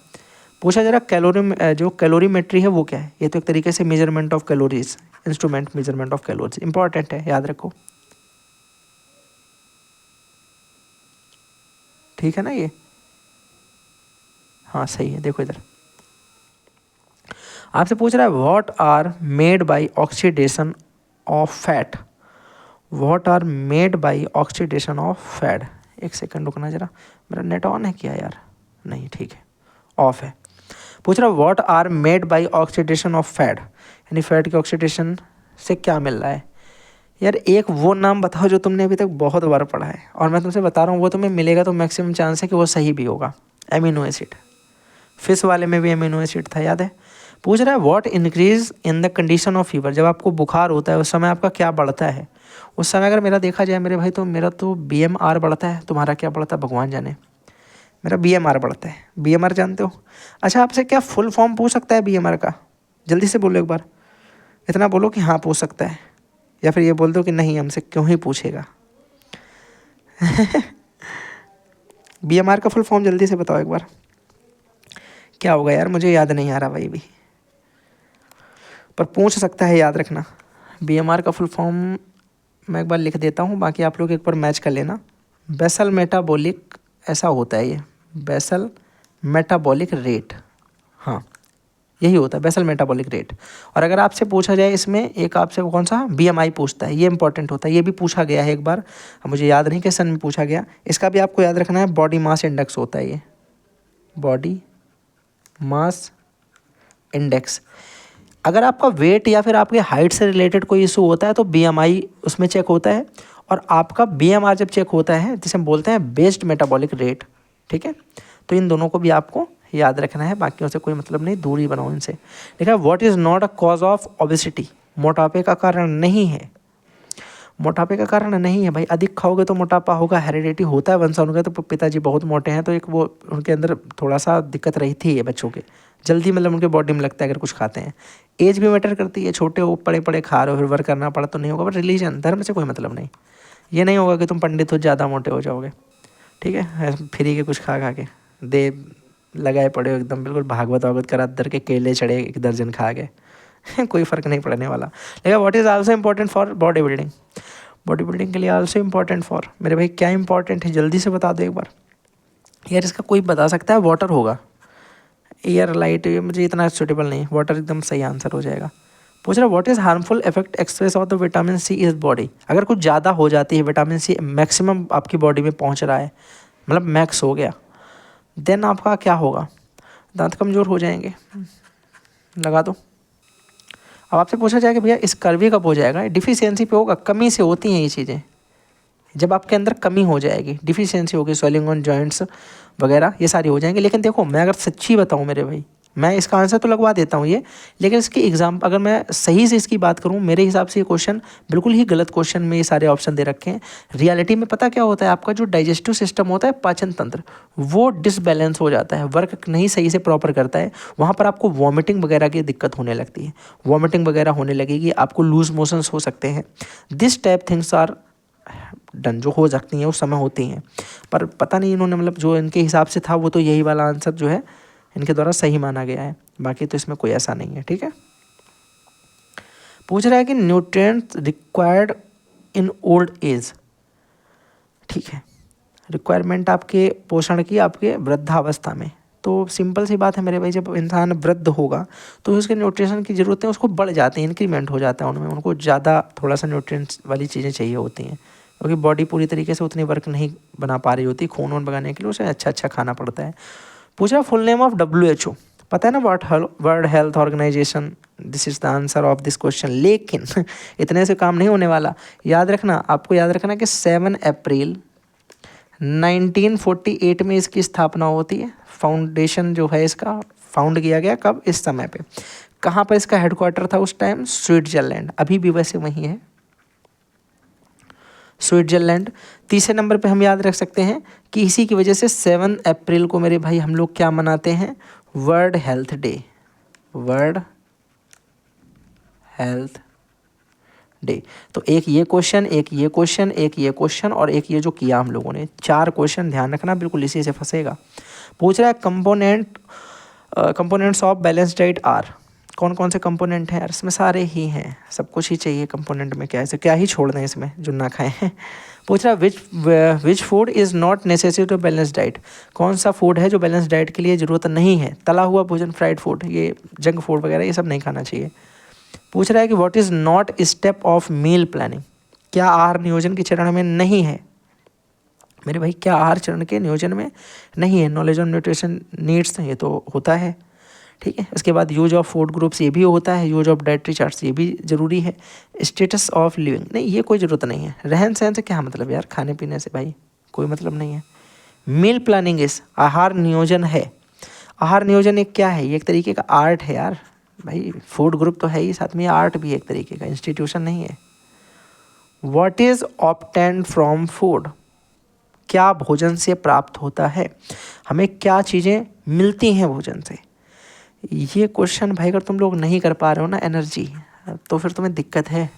पूछा जा रहा जो कैलोरीमेट्री है वो क्या है? ये तो एक तरीके से measurement of calories, instrument measurement of calories, important है, याद रखो, ठीक है ना ये? हाँ सही है। देखो इधर आपसे पूछ रहा है what are made by oxidation of fat, what are made by oxidation of fat. एक सेकंड रुकना जरा, मेरा नेट ऑन है क्या यार? नहीं, ठीक है, ऑफ है। पूछ रहा what are made by oxidation of fat, यानी फैट के ऑक्सीडेशन से क्या मिल रहा है? यार एक वो नाम बताओ जो तुमने अभी तक बहुत बार पढ़ा है, और मैं तुमसे बता रहा हूँ वो तुम्हें मिलेगा तो मैक्सिमम चांस है कि वो सही भी होगा। एमिनो एसिड, फिश वाले में भी एमिनो एसिड था, याद है। पूछ रहा है what increase in the condition of fever, जब आपको बुखार होता है उस समय आपका क्या बढ़ता है? उस समय अगर मेरा देखा जाए मेरे भाई तो मेरा तो BMR बढ़ता है। तुम्हारा क्या बढ़ता है भगवान जाने, मेरा BMR बढ़ता है। BMR जानते हो? अच्छा आपसे क्या फुल फॉर्म पूछ सकता है BMR का? जल्दी से बोलो एक बार, इतना बोलो कि हाँ पूछ सकता है, या फिर ये बोल दो कि नहीं हमसे क्यों ही पूछेगा। BMR का फुल फॉर्म जल्दी से बताओ एक बार, क्या होगा यार? मुझे याद नहीं आ रहा भाई भी, पर पूछ सकता है, याद रखना। BMR का फुल फॉर्म मैं एक बार लिख देता हूँ, बाकी आप लोग एक बार मैच कर लेना। बेसल मेटाबॉलिक ऐसा होता है ये, बेसल मेटाबॉलिक रेट, हाँ यही होता है बेसल मेटाबॉलिक रेट। और अगर आपसे पूछा जाए इसमें एक आपसे कौन सा बीएमआई पूछता है, ये इंपॉर्टेंट होता है, ये भी पूछा गया है एक बार, मुझे याद नहीं किस सन में पूछा गया, इसका भी आपको याद रखना है, बॉडी मास इंडेक्स होता है ये, बॉडी मास इंडेक्स। अगर आपका वेट या फिर आपके हाइट से रिलेटेड कोई इशू होता है तो बीएमआई उसमें चेक होता है, और आपका बीएमआर जब चेक होता है जिसे हम बोलते हैं बेस्ड मेटाबॉलिक रेट, ठीक है। तो इन दोनों को भी आपको याद रखना है, बाकियों से कोई मतलब नहीं, दूरी बनाओ इनसे। देखा, what is not a cause of obesity, मोटापे का कारण नहीं है, मोटापे का कारण नहीं है भाई। अधिक खाओगे तो मोटापा होगा, हेरिडिटी होता है वंशानुगत, तो पिताजी बहुत मोटे हैं तो एक वो उनके अंदर थोड़ा सा दिक्कत रही थी ये बच्चों के, जल्दी मतलब उनके बॉडी में लगता है अगर कुछ खाते हैं। एज भी मैटर करती है, छोटे हो पड़े पड़े खा रहे हो फिर वर्क करना पड़ा तो नहीं होगा, बट रिलीजन धर्म से कोई मतलब नहीं। ये नहीं होगा कि तुम पंडित हो ज़्यादा मोटे हो जाओगे, ठीक है, फ्री के कुछ खा खा के दे लगाए पड़े हो एकदम बिल्कुल भागवत वागवत करा दर के केले चढ़े 1 दर्जन खा गए कोई फ़र्क नहीं पड़ने वाला। लेकिन what is also important for body building, body building के लिए आल्सो इम्पोर्टेंट फॉर, मेरे भाई क्या इंपॉर्टेंट है जल्दी से बता दो एक बार यार, इसका कोई बता सकता है, वाटर होगा, एयर लाइट मुझे इतना सूटेबल नहीं, वाटर एकदम सही आंसर हो जाएगा। पूछ रहा what is harmful effect express of the vitamin C is body, अगर कुछ ज़्यादा हो जाती है विटामिन सी मैक्सिमम आपकी बॉडी में पहुंच रहा है, मतलब मैक्स हो गया, देन आपका क्या होगा, दांत कमज़ोर हो जाएंगे, लगा दो। अब आपसे पूछा जाए कि भैया इस कर्वी कब हो जाएगा, डिफिशियंसी पे होगा, कमी से होती हैं ये चीज़ें, जब आपके अंदर कमी हो जाएगी, डिफिशियंसी होगी, स्वेलिंग ऑन जॉइंट्स वगैरह ये सारी हो जाएंगी। लेकिन देखो मैं अगर सच्ची बताऊं मेरे भाई, मैं इसका आंसर तो लगवा देता हूँ ये, लेकिन इसकी एग्जाम अगर मैं सही से इसकी बात करूँ, मेरे हिसाब से ये क्वेश्चन बिल्कुल ही गलत क्वेश्चन में ये सारे ऑप्शन दे रखे हैं। रियलिटी में पता क्या होता है, आपका जो डाइजेस्टिव सिस्टम होता है, पाचन तंत्र, वो डिसबैलेंस हो जाता है, वर्क नहीं सही से प्रॉपर करता है, वहाँ पर आपको वॉमिटिंग वगैरह की दिक्कत होने लगती है, वॉमिटिंग वगैरह होने लगेगी, आपको लूज मोशंस हो सकते हैं, this type things are done, जो हो सकती हैं उस समय होती हैं। पर पता नहीं इन्होंने मतलब जो इनके हिसाब से था वो तो यही वाला आंसर जो है इनके द्वारा सही माना गया है, बाकी तो इसमें कोई ऐसा नहीं है, ठीक है। पूछ रहा है कि nutrients required in old age, ठीक है, रिक्वायरमेंट आपके पोषण की आपके वृद्धावस्था में, तो सिंपल सी बात है मेरे भाई, जब इंसान वृद्ध होगा तो उसके न्यूट्रिशन की ज़रूरतें उसको बढ़ जाती हैं, इंक्रीमेंट हो जाता है उनमें, उनको ज़्यादा थोड़ा सा न्यूट्रिएंट्स वाली चीज़ें चाहिए होती हैं, क्योंकि बॉडी पूरी तरीके से उतनी वर्क नहीं बना पा रही होती, खून वून बनाने के लिए उसे अच्छा अच्छा खाना पड़ता है। पूछा फुल नेम ऑफ WHO, पता है ना, world health organisation, this is the answer of this question. लेकिन इतने से काम नहीं होने वाला, याद रखना, आपको याद रखना कि 7 अप्रैल 1948 में इसकी स्थापना होती है, फाउंडेशन जो है इसका फाउंड किया गया, कब, इस समय पे। कहाँ पर इसका हेडक्वार्टर था उस टाइम, स्विट्जरलैंड, अभी भी वैसे वहीं है स्विट्जरलैंड। तीसरे नंबर पे हम याद रख सकते हैं कि इसी की वजह से 7 अप्रैल को मेरे भाई हम लोग क्या मनाते हैं, world health day, world health day. तो एक ये क्वेश्चन, एक ये क्वेश्चन, एक ये क्वेश्चन और एक ये जो किया हम लोगों ने, 4 क्वेश्चन ध्यान रखना, बिल्कुल इसी से फंसेगा। पूछ रहा है components of balance diet are, कौन कौन से कंपोनेंट हैं यार, इसमें सारे ही हैं, सब कुछ ही चाहिए कंपोनेंट में, क्या ऐसे क्या ही छोड़ दें इसमें जो ना खाएं पूछ रहा है which food is not necessary to balance diet, कौन सा फूड है जो बैलेंस डाइट के लिए ज़रूरत नहीं है, तला हुआ भोजन, फ्राइड फूड, ये जंक फूड वगैरह ये सब नहीं खाना चाहिए। पूछ रहा है कि what is not step of meal planning, क्या आहार नियोजन के चरण में नहीं है, मेरे भाई क्या आहार चरण के नियोजन में नहीं है, नॉलेज ऑन न्यूट्रिशन नीड्स ये तो होता है, ठीक है। इसके बाद यूज ऑफ फूड ग्रुप्स ये भी होता है, यूज ऑफ डाइटरी चार्ट्स ये भी ज़रूरी है, स्टेटस ऑफ लिविंग नहीं, ये कोई ज़रूरत नहीं है, रहन सहन से क्या मतलब यार, खाने पीने से भाई कोई मतलब नहीं है। मील प्लानिंग इस आहार नियोजन है, आहार नियोजन एक क्या है, ये एक तरीके का आर्ट है यार भाई, फूड ग्रुप तो है ही, साथ में आर्ट भी है एक तरीके का, इंस्टीट्यूशन नहीं है। What is obtained from food, क्या भोजन से प्राप्त होता है, हमें क्या चीज़ें मिलती हैं भोजन से। ये क्वेश्चन भाई अगर तुम लोग नहीं कर पा रहे हो ना एनर्जी, तो फिर तुम्हें दिक्कत है।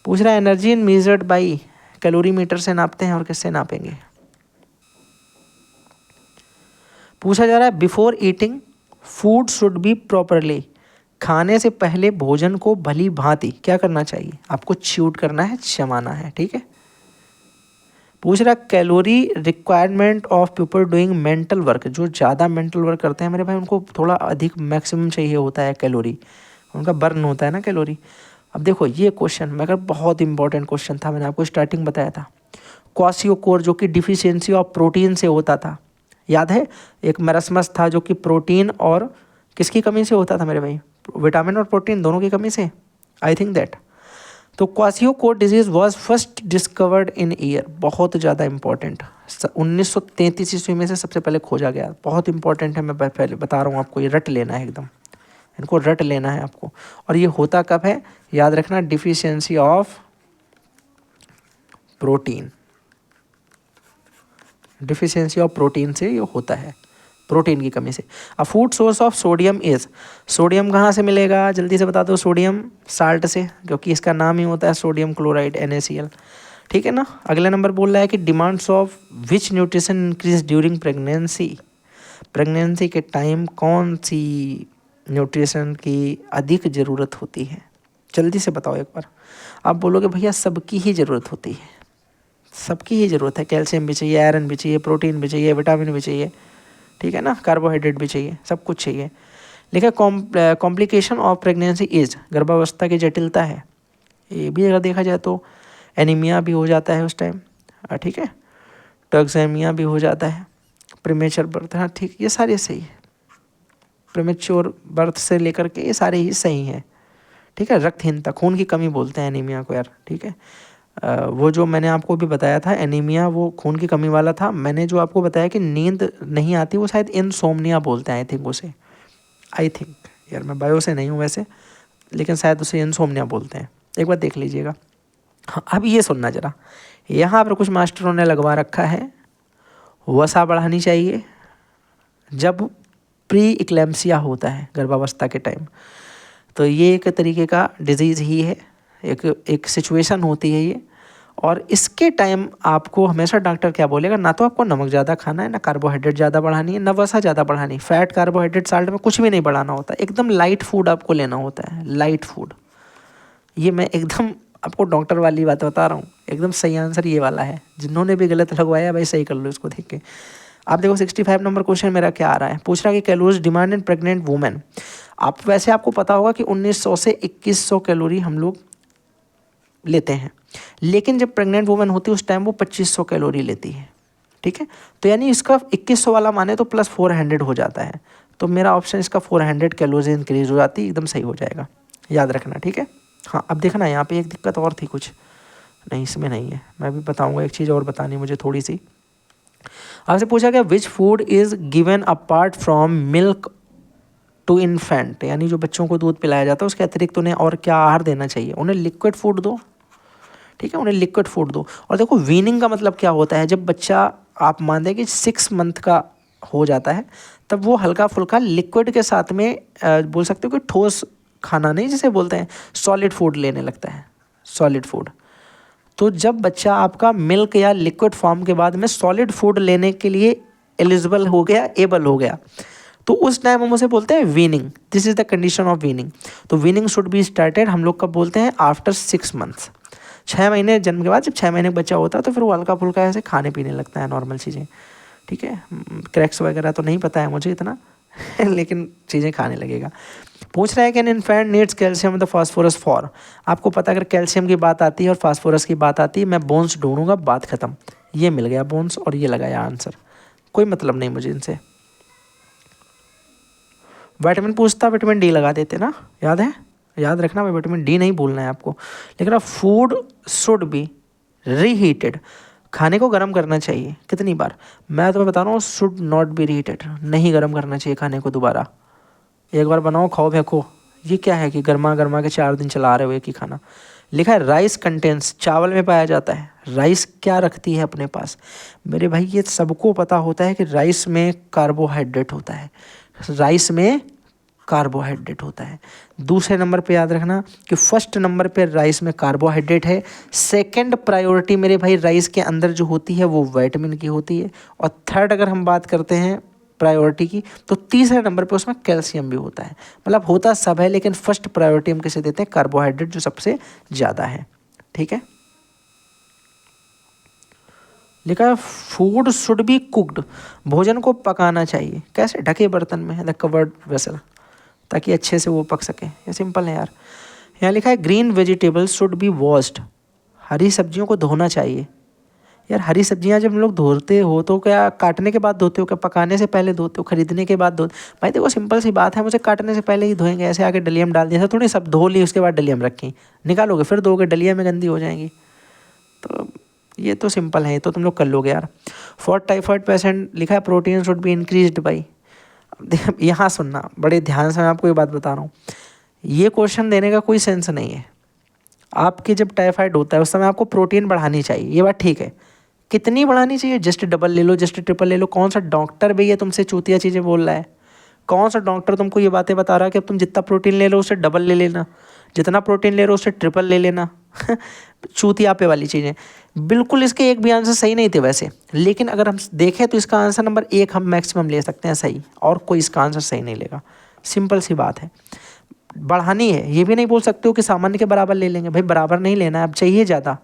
पूछ रहा है energy in measured by, calorimeter से नापते हैं और किससे नापेंगे। पूछा जा रहा है before eating food should be properly, खाने से पहले भोजन को भली भांति क्या करना चाहिए, आपको च्यूट करना है, चबाना है, ठीक है। पूछ रहा calorie requirement of people doing mental work, जो ज़्यादा मेंटल वर्क करते हैं मेरे भाई उनको थोड़ा अधिक मैक्सिमम चाहिए होता है कैलोरी, उनका बर्न होता है ना कैलोरी। अब देखो ये क्वेश्चन मगर बहुत इंपॉर्टेंट क्वेश्चन था, मैंने आपको स्टार्टिंग बताया था। क्वासियोकोर जो कि डिफिशियंसी ऑफ प्रोटीन से होता था, याद है। एक मेरस्मस था जो कि प्रोटीन और किसकी कमी से होता था मेरे भाई, विटामिन और प्रोटीन दोनों की कमी से, आई थिंक दैट। तो kwashiorkor disease was first discovered in year, बहुत ज़्यादा इंपॉर्टेंट, 1933 ईस्वी में से सबसे पहले खोजा गया, बहुत इंपॉर्टेंट है। मैं पहले बता रहा हूँ आपको, ये रट लेना है एकदम, इनको रट लेना है आपको। और ये होता कब है, याद रखना, deficiency of protein, deficiency of protein से ये होता है, प्रोटीन की कमी से। अ food source of sodium is, sodium कहाँ से मिलेगा, जल्दी से बता दो। सोडियम साल्ट से, क्योंकि इसका नाम ही होता है सोडियम क्लोराइड NaCl, ठीक है ना। अगला नंबर बोल रहा है कि demands of which nutrition increase during pregnancy, pregnancy के टाइम कौन सी न्यूट्रिशन की अधिक ज़रूरत होती है, जल्दी से बताओ एक बार। आप बोलोगे भैया सबकी ही ज़रूरत होती है, सबकी ही ज़रूरत है, कैल्शियम भी चाहिए, आयरन भी चाहिए, प्रोटीन भी चाहिए, विटामिन भी चाहिए, ठीक है ना, कार्बोहाइड्रेट भी चाहिए, सब कुछ चाहिए। लेकिन कॉम्प्लिकेशन ऑफ प्रेगनेंसी इज, गर्भावस्था की जटिलता है, ये भी अगर देखा जाए तो एनीमिया भी हो जाता है उस टाइम, ठीक है, टॉक्सेमिया भी हो जाता है, प्रीमेच्योर बर्थ, हाँ ठीक, ये सारे सही है, प्रीमेच्योर बर्थ से लेकर के ये सारे ही सही हैं, ठीक है। रक्तहीनता, खून की कमी बोलते हैं एनीमिया को यार, ठीक है। वो जो मैंने आपको भी बताया था एनीमिया, वो खून की कमी वाला था। मैंने जो आपको बताया कि नींद नहीं आती, वो शायद इनसोम्निया बोलते हैं, आई थिंक उसे, आई थिंक यार, मैं बायो से नहीं हूँ वैसे, लेकिन शायद उसे इनसोम्निया बोलते हैं, एक बार देख लीजिएगा। हाँ अब ये सुनना जरा, यहाँ पर कुछ मास्टरों ने लगवा रखा है, वसा बढ़ानी चाहिए जब प्री इक्लेम्सिया होता है गर्भावस्था के टाइम, तो ये एक तरीके का डिजीज़ ही है, एक सिचुएशन होती है ये। और इसके टाइम आपको हमेशा डॉक्टर क्या बोलेगा, ना तो आपको नमक ज़्यादा खाना है, ना कार्बोहाइड्रेट ज़्यादा बढ़ानी है, ना वसा ज़्यादा बढ़ानी, फैट कार्बोहाइड्रेट साल्ट में कुछ भी नहीं बढ़ाना होता, एकदम लाइट फूड आपको लेना होता है, लाइट फूड। ये मैं एकदम आपको डॉक्टर वाली बात बता रहा हूँ, एकदम सही आंसर ये वाला है, जिन्होंने भी गलत लगवाया भाई सही कर लो इसको देख के। आप देखो 65 नंबर क्वेश्चन मेरा क्या आ रहा है, पूछ रहा है कि calories demand in pregnant women. आप वैसे आपको पता होगा कि 1900 से 2100 कैलोरी हम लोग लेते हैं, लेकिन जब प्रेग्नेंट वुमेन होती है उस टाइम वो 2500 कैलोरी लेती है, ठीक है। तो यानी इसका 2100 वाला माने तो प्लस 400 हो जाता है, तो मेरा ऑप्शन इसका 400 कैलोरी इंक्रीज हो जाती है, एकदम सही हो जाएगा, याद रखना, ठीक है। हाँ अब देखना यहाँ पे एक दिक्कत और थी कुछ, नहीं इसमें नहीं है, मैं भी बताऊँगा, एक चीज़ और बतानी मुझे थोड़ी सी। आपसे पूछा गया which food is given apart from milk to infant, यानी जो बच्चों को दूध पिलाया जाता है उसके अतिरिक्त उन्हें और क्या आहार देना चाहिए, उन्हें लिक्विड फूड दो, ठीक है, उन्हें लिक्विड फूड दो। और देखो वीनिंग का मतलब क्या होता है, जब बच्चा आप मान दें कि 6 मंथ का हो जाता है तब वो हल्का फुल्का लिक्विड के साथ में बोल सकते हो कि ठोस खाना नहीं जिसे बोलते हैं, सॉलिड फूड लेने लगता है, सॉलिड फूड। तो जब बच्चा आपका मिल्क या लिक्विड फॉर्म के बाद में सॉलिड फूड लेने के लिए एलिजिबल हो गया, एबल हो गया, तो उस टाइम हम उसे बोलते हैं weaning, this is the condition of weaning. तो वीनिंग शुड बी स्टार्टेड हम लोग कब बोलते हैं, आफ्टर 6 मंथ्स, 6 महीने जन्म के बाद, जब 6 महीने का बच्चा होता है तो फिर वो हल्का फुल्का ऐसे खाने पीने लगता है, नॉर्मल चीज़ें, ठीक है। क्रैक्स वगैरह तो नहीं पता है मुझे इतना लेकिन चीज़ें खाने लगेगा। पूछ रहा है कि an infant needs calcium the phosphorus for, आपको पता अगर कैल्शियम की बात आती है और फास्फोरस की बात आती है, मैं बोन्स ढूंढूंगा, बात खत्म, ये मिल गया बोन्स और ये लगाया आंसर, कोई मतलब नहीं मुझे इनसे। विटामिन पूछता, विटामिन डी लगा देते ना, याद है, याद रखना भाई, विटामिन डी नहीं भूलना है आपको। लेकिन अब फूड शुड बी रीहीटेड, खाने को गर्म करना चाहिए, कितनी बार, मैं तुम्हें बता रहा हूँ, शुड नॉट बी रीहीटेड, नहीं गर्म करना चाहिए खाने को दोबारा, एक बार बनाओ खाओ फेंको, ये क्या है कि गर्मा गर्मा के 4 दिन चला रहे हो एक ही खाना। लिखा है राइस कंटेंट्स, चावल में पाया जाता है, राइस क्या रखती है अपने पास, मेरे भाई ये सबको पता होता है कि राइस में कार्बोहाइड्रेट होता है, राइस में कार्बोहाइड्रेट होता है। दूसरे नंबर पे याद रखना कि फर्स्ट नंबर पे राइस में कार्बोहाइड्रेट है, सेकंड प्रायोरिटी मेरे भाई राइस के अंदर जो होती है वो विटामिन की होती है, और थर्ड अगर हम बात करते हैं प्रायोरिटी की तो तीसरे नंबर पे उसमें कैल्शियम भी होता है, मतलब होता सब है, लेकिन फर्स्ट प्रायोरिटी हम किसे देते हैं, कार्बोहाइड्रेट जो सबसे ज़्यादा है, ठीक है। लिखा है फूड शुड बी कुक्ड, भोजन को पकाना चाहिए। कैसे? ढके बर्तन में, द कवर्ड वेसल, ताकि अच्छे से वो पक सके। ये सिंपल है यार। यहाँ लिखा है green vegetables should be washed, हरी सब्जियों को धोना चाहिए। यार हरी सब्जियां जब हम लोग धोते हो तो क्या काटने के बाद धोते हो, क्या पकाने से पहले धोते हो, खरीदने के बाद धोते? भाई देखो सिंपल सी बात है, मुझे काटने से पहले ही धोएंगे, ऐसे आके डलिया में डाल दिया था थोड़ी, सब धो ली उसके बाद डलिया में रखी, निकालोगे फिर धोगे, डलिया में गंदी हो जाएंगी। तो ये तो सिंपल है, ये तो तुम लोग कर लोगे यार। फॉर टाइफाइड पेशेंट लिखा है protein should be increased by. यहाँ सुनना बड़े ध्यान से, मैं आपको ये बात बता रहा हूँ, ये क्वेश्चन देने का कोई सेंस नहीं है। आपकी जब टाइफाइड होता है उस समय आपको प्रोटीन बढ़ानी चाहिए, ये बात ठीक है। कितनी बढ़ानी चाहिए? जस्ट डबल ले लो, जस्ट ट्रिपल ले लो। कौन सा डॉक्टर भैया तुमसे चूतिया चीज़ें बोल रहा है? कौन सा डॉक्टर तुमको ये बातें बता रहा है कि अब तुम जितना प्रोटीन ले लो उससे डबल ले लेना, जितना प्रोटीन ले रहे हो उससे ट्रिपल ले लेना? चूतियापे वाली चीज़ें। बिल्कुल इसके एक भी आंसर सही नहीं थे वैसे, लेकिन अगर हम देखें तो इसका आंसर नंबर 1 हम मैक्सिमम ले सकते हैं सही, और कोई इसका आंसर सही नहीं लेगा। सिंपल सी बात है, बढ़ानी है। ये भी नहीं बोल सकते हो कि सामान्य के बराबर ले लेंगे, भाई बराबर नहीं लेना है, अब चाहिए ज़्यादा,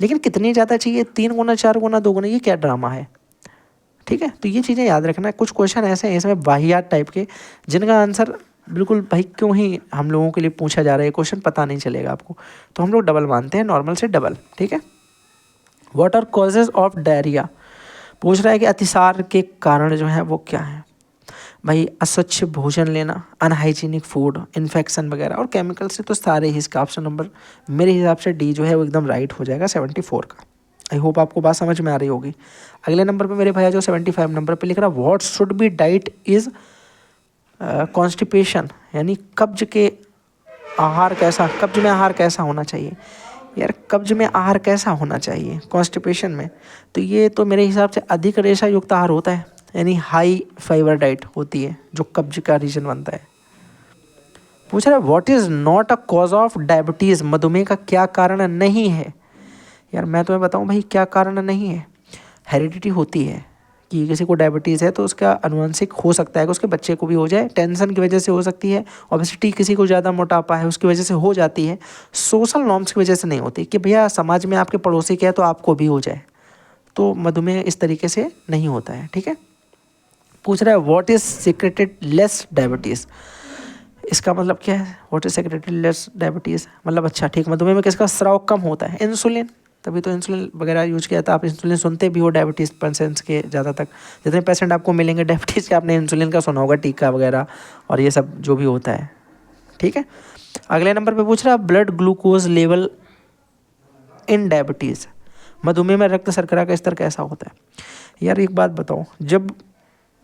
लेकिन कितनी ज़्यादा चाहिए? 3 गुना, 4 गुना, 2 गुना? ये क्या ड्रामा है? ठीक है, तो ये चीज़ें याद रखना है। कुछ क्वेश्चन ऐसे हैं इसमें वाहियात टाइप के, जिनका आंसर बिल्कुल भाई क्यों ही हम लोगों के लिए पूछा जा रहा है, क्वेश्चन पता नहीं चलेगा आपको, तो हम लोग डबल मानते हैं, नॉर्मल से डबल। ठीक है। What are causes of diarrhoea, पूछ रहा है कि अतिसार के कारण जो है वो क्या है। भाई अस्वच्छ भोजन लेना, अनहाइजीनिक फूड, इन्फेक्शन वगैरह और केमिकल से, तो सारे ही इसका ऑप्शन नंबर मेरे हिसाब से डी जो है वो एकदम राइट हो जाएगा 74 का। आई होप आपको बात समझ में आ रही होगी। अगले नंबर पे मेरे भैया जो 75 नंबर पे लिख रहा है what should be diet is constipation, यानी कब्ज के आहार कैसा, कब्ज में आहार कैसा होना चाहिए। यार कब्ज में आहार कैसा होना चाहिए कॉन्स्टिपेशन में? तो ये तो मेरे हिसाब से अधिक रेशा युक्त आहार होता है, यानी हाई फाइबर डाइट होती है जो कब्ज का रीजन बनता है। पूछ रहा है what is not a cause of diabetes, मधुमेह का क्या कारण नहीं है। यार मैं तुम्हें बताऊं भाई क्या कारण नहीं है। हेरिडिटी होती है कि किसी को डायबिटीज़ है तो उसका अनुवांशिक हो सकता है कि उसके बच्चे को भी हो जाए, टेंशन की वजह से हो सकती है, ओबेसिटी किसी को ज़्यादा मोटापा है उसकी वजह से हो जाती है, सोशल नॉर्म्स की वजह से नहीं होती कि भैया समाज में आपके पड़ोसी क्या है तो आपको भी हो जाए, तो मधुमेह इस तरीके से नहीं होता है। ठीक है। पूछ रहा है what is secreted less diabetes, इसका मतलब क्या है? What is secreted less diabetes मतलब, अच्छा ठीक, मधुमेह में किसका स्राव कम होता है? इंसुलिन, तभी तो इंसुलिन वगैरह यूज किया था। आप इंसुलिन सुनते भी हो डायबिटीज़ पेशेंट्स के, ज़्यादा तक जितने पेशेंट आपको मिलेंगे डायबिटीज़ के, आपने इंसुलिन का सुना होगा, टीका वगैरह और ये सब जो भी होता है। ठीक है। अगले नंबर पे पूछ रहा है blood glucose level in diabetes, मधुमेह में रक्त शर्करा का स्तर कैसा होता है। यार एक बात बताओ, जब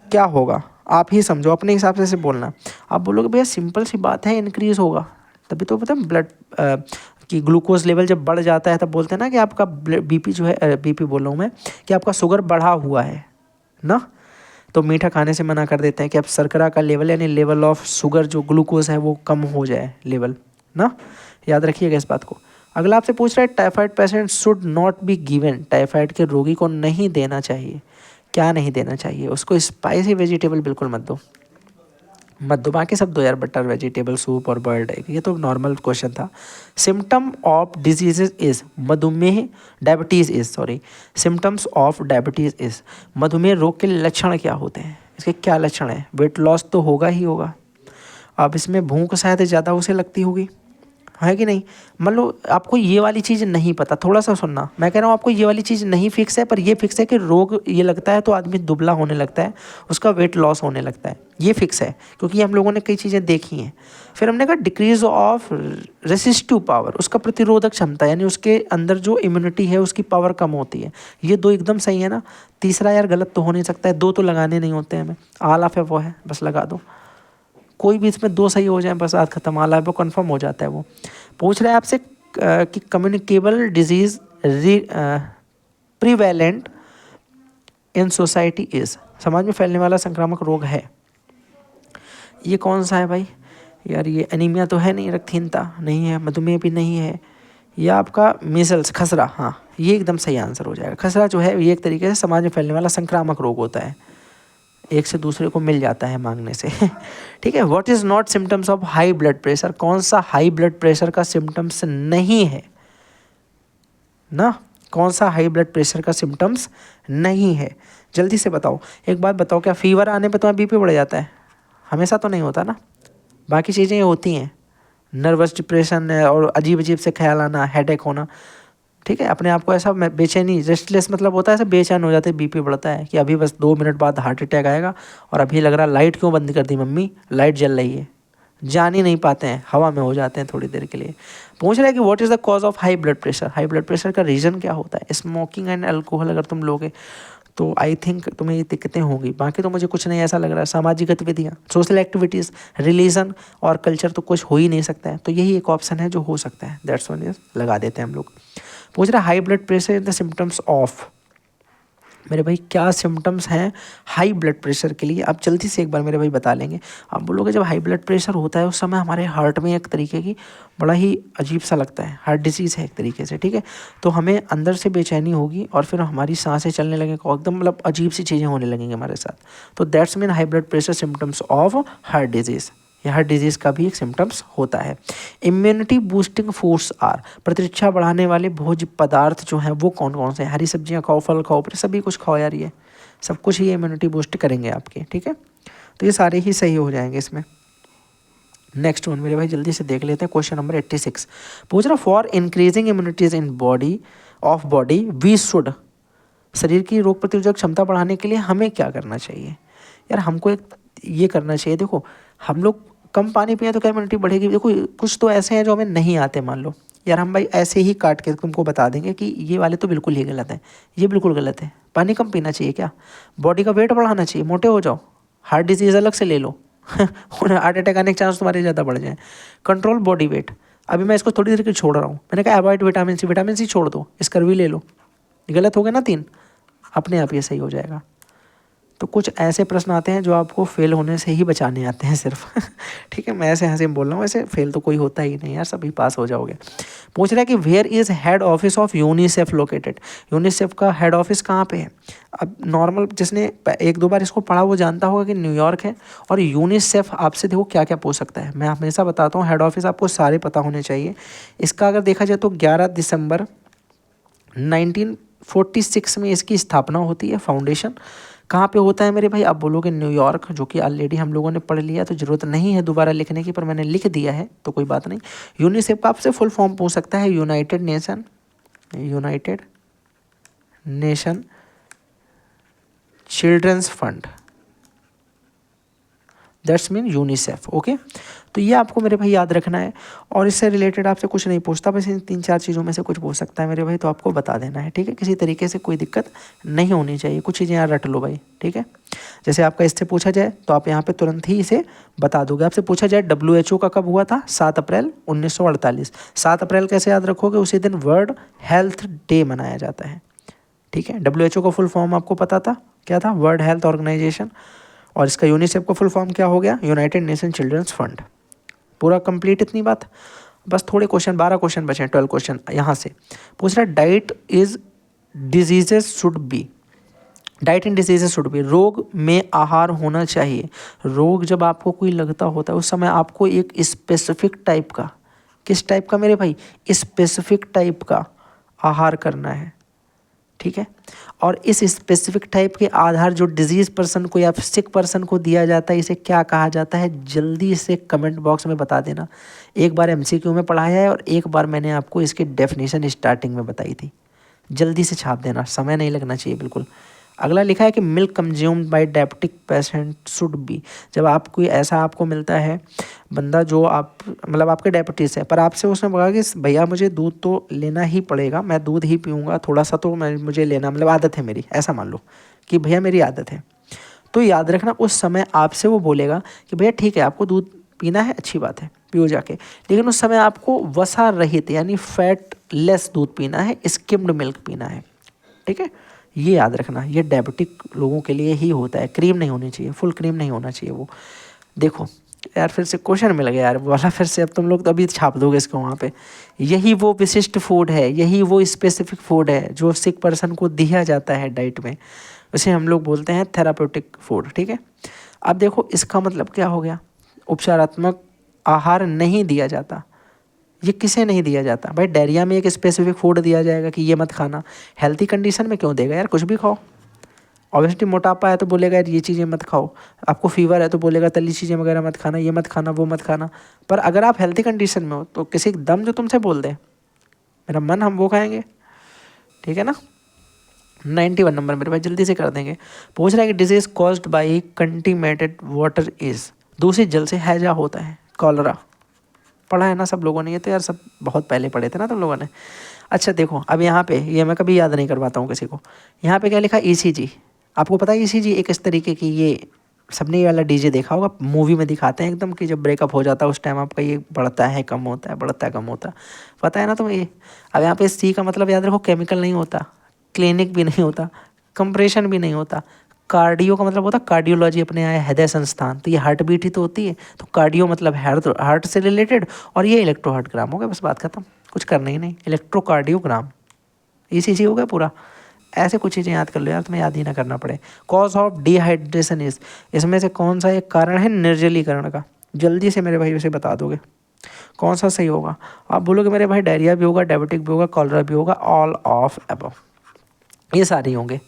क्या होगा आप ही समझो, अपने हिसाब से बोलना। आप बोलोगे भैया सिंपल सी बात है, इंक्रीज होगा, तभी तो पता है ब्लड कि ग्लूकोज लेवल जब बढ़ जाता है तब बोलते हैं ना कि आपका बीपी जो है, बीपी बोल रहा हूँ मैं, कि आपका शुगर बढ़ा हुआ है ना, तो मीठा खाने से मना कर देते हैं कि अब शर्करा का लेवल यानी लेवल ऑफ शुगर जो ग्लूकोज है वो कम हो जाए लेवल ना, याद रखिएगा इस बात को। अगला आपसे पूछ रहा है typhoid patient should not be given, typhoid के रोगी को नहीं देना चाहिए। क्या नहीं देना चाहिए? उसको स्पाइसी वेजिटेबल बिल्कुल मत दो, मत दो, बाकी सब दो यार, बटर, वेजिटेबल, सूप और बॉइल्ड एग, ये तो नॉर्मल क्वेश्चन था। सिम्टम ऑफ डिजीजेज इज मधुमेह, diabetes is, sorry, symptoms of diabetes is, मधुमेह रोग के लक्षण क्या होते हैं, इसके क्या लक्षण हैं? वेट लॉस तो होगा ही होगा, अब इसमें भूख शायद ज़्यादा उसे लगती होगी, है कि नहीं। मान लो आपको ये वाली चीज़ नहीं पता, थोड़ा सा सुनना, मैं कह रहा हूँ आपको ये वाली चीज़ नहीं फिक्स है, पर ये फिक्स है कि रोग ये लगता है तो आदमी दुबला होने लगता है, उसका वेट लॉस होने लगता है, ये फिक्स है, क्योंकि हम लोगों ने कई चीज़ें देखी हैं। फिर हमने कहा डिक्रीज ऑफ रेसिस्टिव पावर, उसका प्रतिरोधक क्षमता, यानी उसके अंदर जो इम्यूनिटी है उसकी पावर कम होती है। ये दो एकदम सही है ना। तीसरा यार गलत तो हो नहीं सकता है, दो तो लगाने नहीं होते हैं, हमें आल ऑफ है वो है, बस लगा दो, कोई भी इसमें दो सही हो जाए बस बात खत्म, आला है वो कन्फर्म हो जाता है। वो पूछ रहा है आपसे कि communicable disease prevalent in society is, समाज में फैलने वाला संक्रामक रोग है, ये कौन सा है भाई? यार ये एनीमिया तो है नहीं, रक्तहीनता नहीं है, मधुमेह भी नहीं है, या आपका मीजल्स, खसरा, हाँ ये एकदम सही आंसर हो जाएगा। खसरा जो है ये एक तरीके से समाज में फैलने वाला संक्रामक रोग होता है, एक से दूसरे को मिल जाता है मांगने से। ठीक है। What is not symptoms of high blood pressure, कौन सा हाई ब्लड प्रेशर का सिम्टम्स नहीं है ना, कौन सा हाई ब्लड प्रेशर का सिम्टम्स नहीं है? जल्दी से बताओ। एक बात बताओ, क्या फीवर आने पे तुम्हारा बीपी बढ़ जाता है? हमेशा तो नहीं होता ना, बाकी चीज़ें होती हैं, नर्वस डिप्रेशन है और अजीब अजीब से ख्याल आना, हेडेक होना, ठीक है, अपने आप को ऐसा बेचैनी, रेस्टलेस मतलब होता है ऐसा बेचैन हो जाते हैं, बीपी बढ़ता है कि अभी बस 2 मिनट बाद हार्ट अटैक आएगा, और अभी लग रहा लाइट क्यों बंद कर दी मम्मी, लाइट जल रही है, जान ही नहीं पाते हैं, हवा में हो जाते हैं थोड़ी देर के लिए। पूछ रहा है कि what is the cause of high blood pressure? High blood pressure का रीज़न क्या होता है? स्मोकिंग एंड अल्कोहल अगर तुम लोगे तो आई थिंक तुम्हें ये दिक्कतें होंगी, बाकी तो मुझे कुछ नहीं ऐसा लग रहा है। सामाजिक गतिविधियाँ, सोशल एक्टिविटीज़, रिलीजन और कल्चर तो कुछ हो ही नहीं सकता है, तो यही एक ऑप्शन है जो हो सकता है, दैट्स वन इज लगा देते हैं हम लोग। पूछ रहा है high blood pressure in the symptoms of, मेरे भाई क्या सिम्टम्स हैं हाई ब्लड प्रेशर के लिए? आप जल्दी से एक बार मेरे भाई बता लेंगे। आप बोलोगे जब हाई ब्लड प्रेशर होता है उस समय हमारे हार्ट में एक तरीके की बड़ा ही अजीब सा लगता है, हार्ट डिसीज़ है एक तरीके से, ठीक है, तो हमें अंदर से बेचैनी होगी और फिर हमारी सांसें चलने लगेंगी, एकदम मतलब अजीब सी चीज़ें होने लगेंगी हमारे साथ, तो that's mean high blood pressure symptoms of heart disease. यह हार्ट डिजीज़ का भी एक सिम्टम्स होता है। इम्यूनिटी बूस्टिंग फूड्स आर, प्रतिरक्षा बढ़ाने वाले भोज्य पदार्थ जो हैं वो कौन कौन से हैं? हरी सब्जियां खाओ, फल खाओ, सभी कुछ खाओ यार, ये सब कुछ ही इम्यूनिटी बूस्ट करेंगे आपके, ठीक है, तो ये सारे ही सही हो जाएंगे इसमें। नेक्स्ट वन मेरे भाई जल्दी से देख लेते हैं, क्वेश्चन नंबर 86 पूछ रहा for increasing immunities in body we should, शरीर की रोग प्रतिरोधक क्षमता बढ़ाने के लिए हमें क्या करना चाहिए? यार हमको एक ये करना चाहिए, देखो हम लोग कम पानी पिए तो क्या इम्यूनिटी बढ़ेगी? देखो कुछ तो ऐसे हैं जो हमें नहीं आते, मान लो यार हम भाई ऐसे ही काट के तुमको बता देंगे कि ये वाले तो बिल्कुल ही गलत है, ये बिल्कुल गलत है। पानी कम पीना चाहिए, क्या बॉडी का वेट बढ़ाना चाहिए, मोटे हो जाओ, हार्ट डिजीज़ अलग से ले लो हार्ट अटैक आने के चांस तुम्हारे ज़्यादा बढ़ जाए। कंट्रोल बॉडी वेट, अभी मैं इसको थोड़ी देर के छोड़ रहा हूँ, मैंने कहा अवॉइड विटामिन सी छोड़ दो, स्कर्वी ले लो, गलत हो गया ना 3, अपने आप ये सही हो जाएगा। तो कुछ ऐसे प्रश्न आते हैं जो आपको फेल होने से ही बचाने आते हैं सिर्फ ठीक है, मैं ऐसे हंसी में बोल रहा हूँ, ऐसे फेल तो कोई होता ही नहीं यार, सभी पास हो जाओगे। पूछ रहा है कि where is head office of UNICEF located, UNICEF का हेड ऑफिस कहाँ पे है? अब नॉर्मल जिसने 1-2 बार इसको पढ़ा वो जानता होगा कि न्यूयॉर्क है, और यूनिसेफ आपसे देखो क्या क्या पूछ सकता है, मैं हमेशा बताता हूँ हेड ऑफिस आपको सारे पता होने चाहिए। इसका अगर देखा जाए तो 11 दिसंबर 1946 में इसकी स्थापना होती है, फाउंडेशन कहाँ पे होता है मेरे भाई? आप बोलोगे न्यूयॉर्क, जो कि ऑलरेडी हम लोगों ने पढ़ लिया, तो ज़रूरत नहीं है दोबारा लिखने की, पर मैंने लिख दिया है तो कोई बात नहीं। यूनिसेफ का आपसे फुल फॉर्म पूछ सकता है, United Nation children's fund, that's mean UNICEF, okay. तो ये आपको मेरे भाई याद रखना है, और इससे रिलेटेड आपसे कुछ नहीं पूछता, बस इन 3-4 चीज़ों में से कुछ पूछ सकता है मेरे भाई, तो आपको बता देना है, ठीक है, किसी तरीके से कोई दिक्कत नहीं होनी चाहिए, कुछ चीज़ें यार रट लो भाई, ठीक है। जैसे आपका इससे पूछा जाए तो आप यहाँ पे तुरंत ही इसे बता दोगे। आपसे पूछा जाए WHO का कब हुआ था? 7 अप्रैल 1948। 7 अप्रैल कैसे याद रखोगे? उसी दिन वर्ल्ड हेल्थ डे मनाया जाता है, ठीक है। WHO का फुल फॉर्म आपको पता था क्या था? वर्ल्ड हेल्थ ऑर्गेनाइजेशन, और इसका यूनिसेफ का फुल फॉर्म क्या हो गया? United Nation children's fund. पूरा कंप्लीट इतनी बात, बस थोड़े क्वेश्चन, 12 क्वेश्चन बचे हैं, 12 क्वेश्चन यहाँ से पूछ रहा है diet is diseases should be, diet and diseases should be, रोग में आहार होना चाहिए। रोग जब आपको कोई लगता होता है उस समय आपको एक स्पेसिफिक टाइप का, किस टाइप का मेरे भाई? स्पेसिफिक टाइप का आहार करना है, ठीक है। और इस स्पेसिफिक टाइप के आधार जो डिजीज पर्सन को या सिक पर्सन को दिया जाता है, इसे क्या कहा जाता है? जल्दी से कमेंट बॉक्स में बता देना। एक बार MCQ में पढ़ाया है और एक बार मैंने आपको इसकी डेफिनेशन स्टार्टिंग में बताई थी, जल्दी से छाप देना, समय नहीं लगना चाहिए बिल्कुल। अगला लिखा है कि milk consumed by diabetic patient should be, जब आप कोई ऐसा आपको मिलता है बंदा जो आप मतलब आपके डायबिटीज़ है, पर आपसे उसने बोला कि भैया मुझे दूध तो लेना ही पड़ेगा, मैं दूध ही पीऊँगा, थोड़ा सा तो मैं मुझे लेना, मतलब आदत है मेरी, ऐसा मान लो कि भैया मेरी आदत है, तो याद रखना उस समय आपसे वो बोलेगा कि भैया ठीक है आपको दूध पीना है, अच्छी बात है पियो जाके, लेकिन उस समय आपको वसा रहित यानी फैट लेस दूध पीना है, स्किम्ड मिल्क पीना है, ठीक है। ये याद रखना, ये डायबिटिक लोगों के लिए ही होता है, क्रीम नहीं होनी चाहिए, फुल क्रीम नहीं होना चाहिए वो। देखो यार फिर से क्वेश्चन मिल गया यार वाला, फिर से अब तुम लोग तो अभी छाप दोगे इसको वहाँ पे। यही वो विशिष्ट फूड है, यही वो स्पेसिफिक फूड है जो सिक पर्सन को दिया जाता है डाइट में, उसे हम लोग बोलते हैं थेराप्यूटिक फूड, ठीक है। अब देखो इसका मतलब क्या हो गया? उपचारात्मक आहार नहीं दिया जाता, ये किसे नहीं दिया जाता भाई। डायरिया में एक स्पेसिफिक फूड दिया जाएगा कि ये मत खाना, हेल्थी कंडीशन में क्यों देगा यार, कुछ भी खाओ। ऑब्वियसली मोटापा है तो बोलेगा यार ये चीज़ें मत खाओ, आपको फीवर है तो बोलेगा तली चीज़ें वगैरह मत खाना, ये मत खाना, वो मत खाना। पर अगर आप हेल्थी कंडीशन में हो तो किसी दम जो तुमसे बोल दे मेरा मन हम वो खाएंगे, ठीक है ना। 91 नंबर मेरे भाई जल्दी से कर देंगे। पूछ रहा है कि disease caused by contaminated water is, दूषित जल से हैजा होता है कॉलरा। पढ़ा है ना सब लोगों ने, ये तो यार सब बहुत पहले पढ़े थे ना तुम लोगों ने। अच्छा देखो अब यहाँ पे ये मैं कभी याद नहीं करवाता हूँ किसी को। यहाँ पे क्या लिखा ईसीजी, आपको पता है ईसीजी एक इस तरीके की, ये सबने ये वाला डीजे देखा होगा, मूवी में दिखाते हैं एकदम कि जब ब्रेकअप हो जाता है उस टाइम आपका ये बढ़ता है कम होता है, बढ़ता है कम होता है, पता है ना तुम्हें ये। अब यहाँ पे सी का मतलब याद रखो, केमिकल नहीं होता, क्लिनिक भी नहीं होता, कंप्रेशन भी नहीं होता। कार्डियो का मतलब होता है कार्डियोलॉजी, अपने यहाँ हृदय संस्थान, तो ये हार्ट बीट ही तो होती है, तो कार्डियो मतलब हार्ट से रिलेटेड, और ये इलेक्ट्रोहार्टग्राम हो गया, बस बात खत्म, कुछ करना ही नहीं, इलेक्ट्रोकार्डियोग्राम ईसीजी हो गया पूरा। ऐसे कुछ चीज़ें याद कर लो यार, तुम्हें याद ही ना करना पड़े। कॉज ऑफ डिहाइड्रेशन इज, इसमें से कौन सा एक कारण है निर्जलीकरण का, जल्दी से मेरे भाई उसे बता दोगे कौन सा सही होगा। आप बोलोगे मेरे भाई डायरिया भी होगा, डायबिटिक भी होगा, कॉलरा भी होगा, ऑल ऑफ अबव, ये सारे होंगे।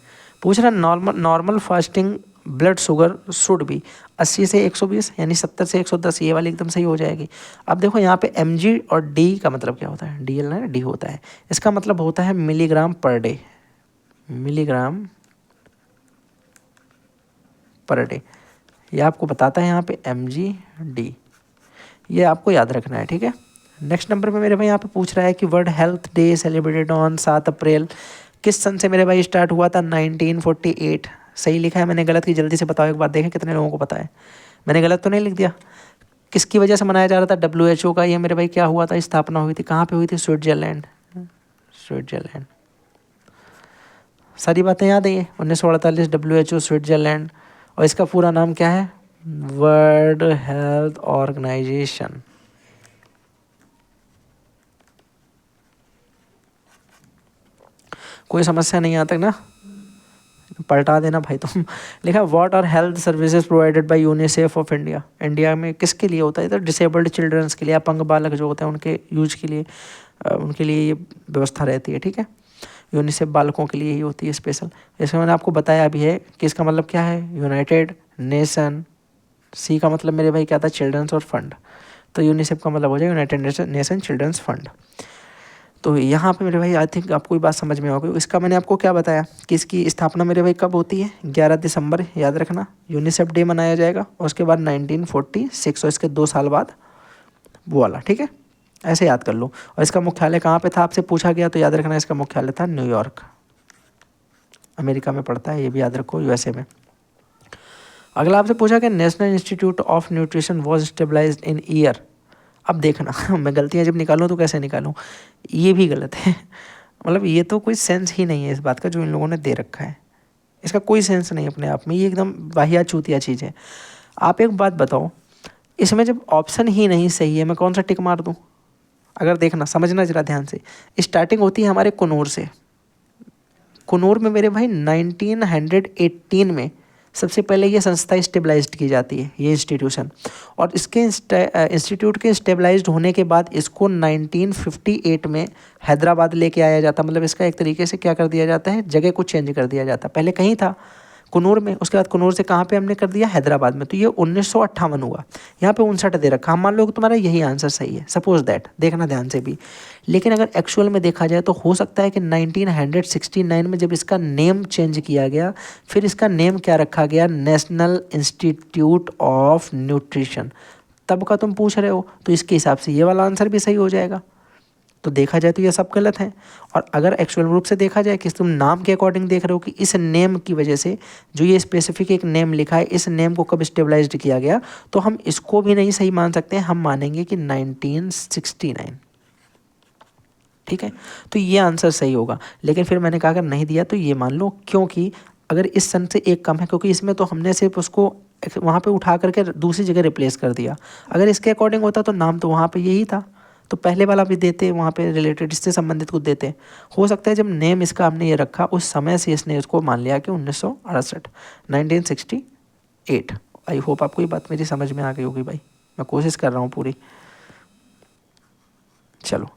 पूछ रहा normal fasting blood sugar should भी 80 से 120 यानी 70 से 110, ये वाली एकदम सही हो जाएगी। अब देखो यहाँ पे mg और d का मतलब क्या होता है, dl ना d होता है, इसका मतलब होता है milligram per day, milligram per day, ये आपको बताता है यहाँ पे mg d, ये आपको याद रखना है, ठीक है। नेक्स्ट नंबर पे मेरे भाई यहाँ पे पूछ रहा है कि world health day celebrated on 7 अप्रैल किस सन से मेरे भाई स्टार्ट हुआ था, 1948। सही लिखा है मैंने, गलत की जल्दी से बताओ एक बार, देखें कितने लोगों को पता है, मैंने गलत तो नहीं लिख दिया। किसकी वजह से मनाया जा रहा था, WHO का, ये मेरे भाई क्या हुआ था, स्थापना हुई थी, कहाँ पे हुई थी, स्विट्जरलैंड, स्विट्जरलैंड। सारी बातें याद है ये, 1948 WHO स्विट्जरलैंड, और इसका पूरा नाम क्या है, वर्ल्ड हेल्थ ऑर्गेनाइजेशन। कोई समस्या नहीं आता ना, पलटा देना भाई तुम। लिखा what are health services provided by UNICEF of India, India में किसके लिए होता है, तो डिसेबल्ड चिल्ड्रंस के लिए, अपंग बालक जो होते हैं उनके यूज के लिए, उनके लिए ये व्यवस्था रहती है, ठीक है। यूनिसेफ बालकों के लिए ही होती है स्पेशल। इसमें मैंने आपको बताया भी है कि इसका मतलब क्या है, यूनाइटेड नेशन, सी का मतलब मेरे भाई क्या था, चिल्ड्रंस और फंड, तो यूनिसेफ का मतलब हो जाएगा यूनाइटेड नेशन चिल्ड्रंस फंड। तो यहाँ पे मेरे भाई आई थिंक आपको ये बात समझ में आ गई। इसका मैंने आपको क्या बताया कि इसकी स्थापना मेरे भाई कब होती है, 11 दिसंबर, याद रखना, यूनिसेफ डे मनाया जाएगा, और उसके बाद 1946, और इसके 2 साल बाद वो वाला, ठीक है, ऐसे याद कर लो। और इसका मुख्यालय कहाँ पे था आपसे पूछा गया, तो याद रखना इसका मुख्यालय था न्यूयॉर्क, अमेरिका में पड़ता है, ये भी याद रखो, USA में। अगला आपसे पूछा कि National Institute of Nutrition was stabilised in year. अब देखना मैं गलतियाँ जब निकालूँ तो कैसे निकालूँ, ये भी गलत है मतलब ये तो कोई सेंस ही नहीं है इस बात का जो इन लोगों ने दे रखा है, इसका कोई सेंस नहीं अपने आप में, ये एकदम वाहियात चूतिया चीज़ है। आप एक बात बताओ, इसमें जब ऑप्शन ही नहीं सही है मैं कौन सा टिक मार दूँ। अगर देखना समझना जरा ध्यान से, स्टार्टिंग होती है हमारे कुन्नूर से, कुन्नूर में मेरे भाई 1918 में सबसे पहले ये संस्था स्टेबलाइज्ड की जाती है, ये इंस्टीट्यूशन, और इसके इंस्टीट्यूट के स्टेबलाइज्ड होने के बाद इसको 1958 में हैदराबाद लेके आया जाता, मतलब इसका एक तरीके से क्या कर दिया जाता है, जगह को चेंज कर दिया जाता। पहले कहीं था कुन्नूर में, उसके बाद कुन्नूर से कहाँ पे हमने कर दिया, हैदराबाद में, तो ये 1958 हुआ। यहाँ पे 59 दे रखा, हम मान लो कि तुम्हारा यही आंसर सही है, सपोज दैट, देखना ध्यान से भी। लेकिन अगर एक्चुअल में देखा जाए तो हो सकता है कि 1969 में जब इसका नेम चेंज किया गया, फिर इसका नेम क्या रखा गया, नेशनल इंस्टीट्यूट ऑफ न्यूट्रिशन, तब का तुम पूछ रहे हो, तो इसके हिसाब से ये वाला आंसर भी सही हो जाएगा। तो देखा जाए तो ये सब गलत है। और अगर एक्चुअल रूप से देखा जाए कि तुम नाम के अकॉर्डिंग देख रहे हो कि इस नेम की वजह से जो ये स्पेसिफिक एक नेम लिखा है, इस नेम को कब स्टेबलाइज्ड किया गया, तो हम इसको भी नहीं सही मान सकते हैं, हम मानेंगे कि 1969, ठीक है। तो ये आंसर सही होगा। लेकिन फिर मैंने कहा अगर नहीं दिया तो ये मान लो, क्योंकि अगर इस सन से एक कम है, क्योंकि इसमें तो हमने सिर्फ उसको वहाँ पे उठा करके दूसरी जगह रिप्लेस कर दिया। अगर इसके अकॉर्डिंग होता तो नाम तो वहाँ पे यही था, तो पहले वाला भी देते, वहाँ पे रिलेटेड इससे संबंधित कुछ देते। हो सकता है जब नेम इसका हमने ये रखा उस समय से इसने इसको मान लिया कि 1968, 1968। आई होप आपको ये बात मेरी समझ में आ गई होगी भाई, मैं कोशिश कर रहा हूँ पूरी, चलो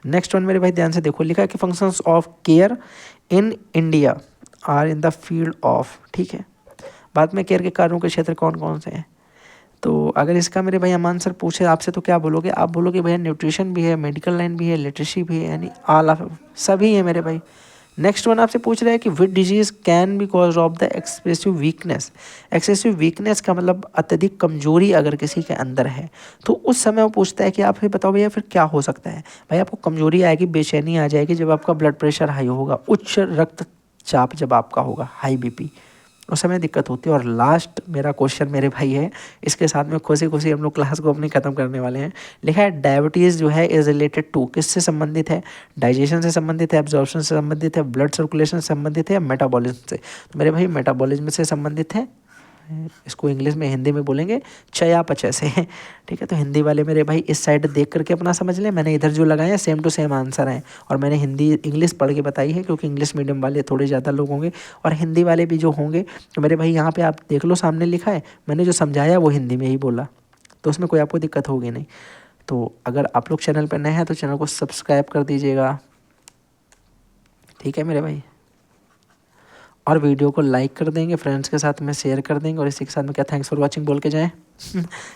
नेक्स्ट वन मेरे भाई ध्यान से देखो, लिखा है कि functions of care in India are in the field of, ठीक है। बाद में केयर के कार्यों के क्षेत्र कौन कौन से हैं। तो अगर इसका मेरे भाई हम आंसर पूछे आपसे तो क्या बोलोगे, आप बोलोगे भैया न्यूट्रिशन भी है, मेडिकल लाइन भी है, लिटरेसी भी है, यानी ऑल ऑफ सभी है मेरे भाई। नेक्स्ट वन आपसे पूछ रहा है कि which disease can be cause of the excessive weakness. Excessive weakness का मतलब अत्यधिक कमजोरी अगर किसी के अंदर है तो उस समय वो पूछता है कि आप फिर बताओ भैया फिर क्या हो सकता है। भाई आपको कमजोरी आएगी, बेचैनी आ जाएगी जब आपका ब्लड प्रेशर हाई होगा, उच्च रक्तचाप जब आपका होगा, हाई बीपी, उस समय दिक्कत होती है। और लास्ट मेरा क्वेश्चन मेरे भाई है, इसके साथ में खुशी खुशी हम लोग क्लास को अपनी ख़त्म करने वाले हैं। लिखा है डायबिटीज़ जो है इज़ रिलेटेड टू, किससे संबंधित है, डाइजेशन से संबंधित है, एब्जॉर्प्शन से संबंधित है, ब्लड सर्कुलेशन से संबंधित है, या मेटाबॉलिज्म से। तो मेरे भाई मेटाबॉलिज्म से संबंधित है, इसको इंग्लिश में हिंदी में बोलेंगे चयापचय से, ठीक है। तो हिंदी वाले मेरे भाई इस साइड देख करके अपना समझ लें, मैंने इधर जो लगाए हैं सेम टू सेम आंसर हैं, और मैंने हिंदी इंग्लिश पढ़ के बताई है क्योंकि इंग्लिश मीडियम वाले थोड़े ज़्यादा लोग होंगे और हिंदी वाले भी जो होंगे। तो मेरे भाई यहाँ पे आप देख लो सामने लिखा है, मैंने जो समझाया वो हिंदी में ही बोला, तो उसमें कोई आपको दिक्कत होगी नहीं। तो अगर आप लोग चैनल पर नए हैं तो चैनल को सब्सक्राइब कर दीजिएगा, ठीक है मेरे भाई, और वीडियो को लाइक कर देंगे, फ्रेंड्स के साथ में शेयर कर देंगे, और इसी के साथ में क्या थैंक्स फॉर वाचिंग बोल के जाएं।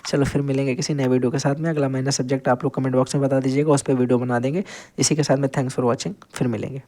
चलो फिर मिलेंगे किसी नए वीडियो के साथ में। अगला महीना सब्जेक्ट आप लोग कमेंट बॉक्स में बता दीजिएगा, उस पर वीडियो बना देंगे। इसी के साथ में थैंक्स फॉर वाचिंग, फिर मिलेंगे।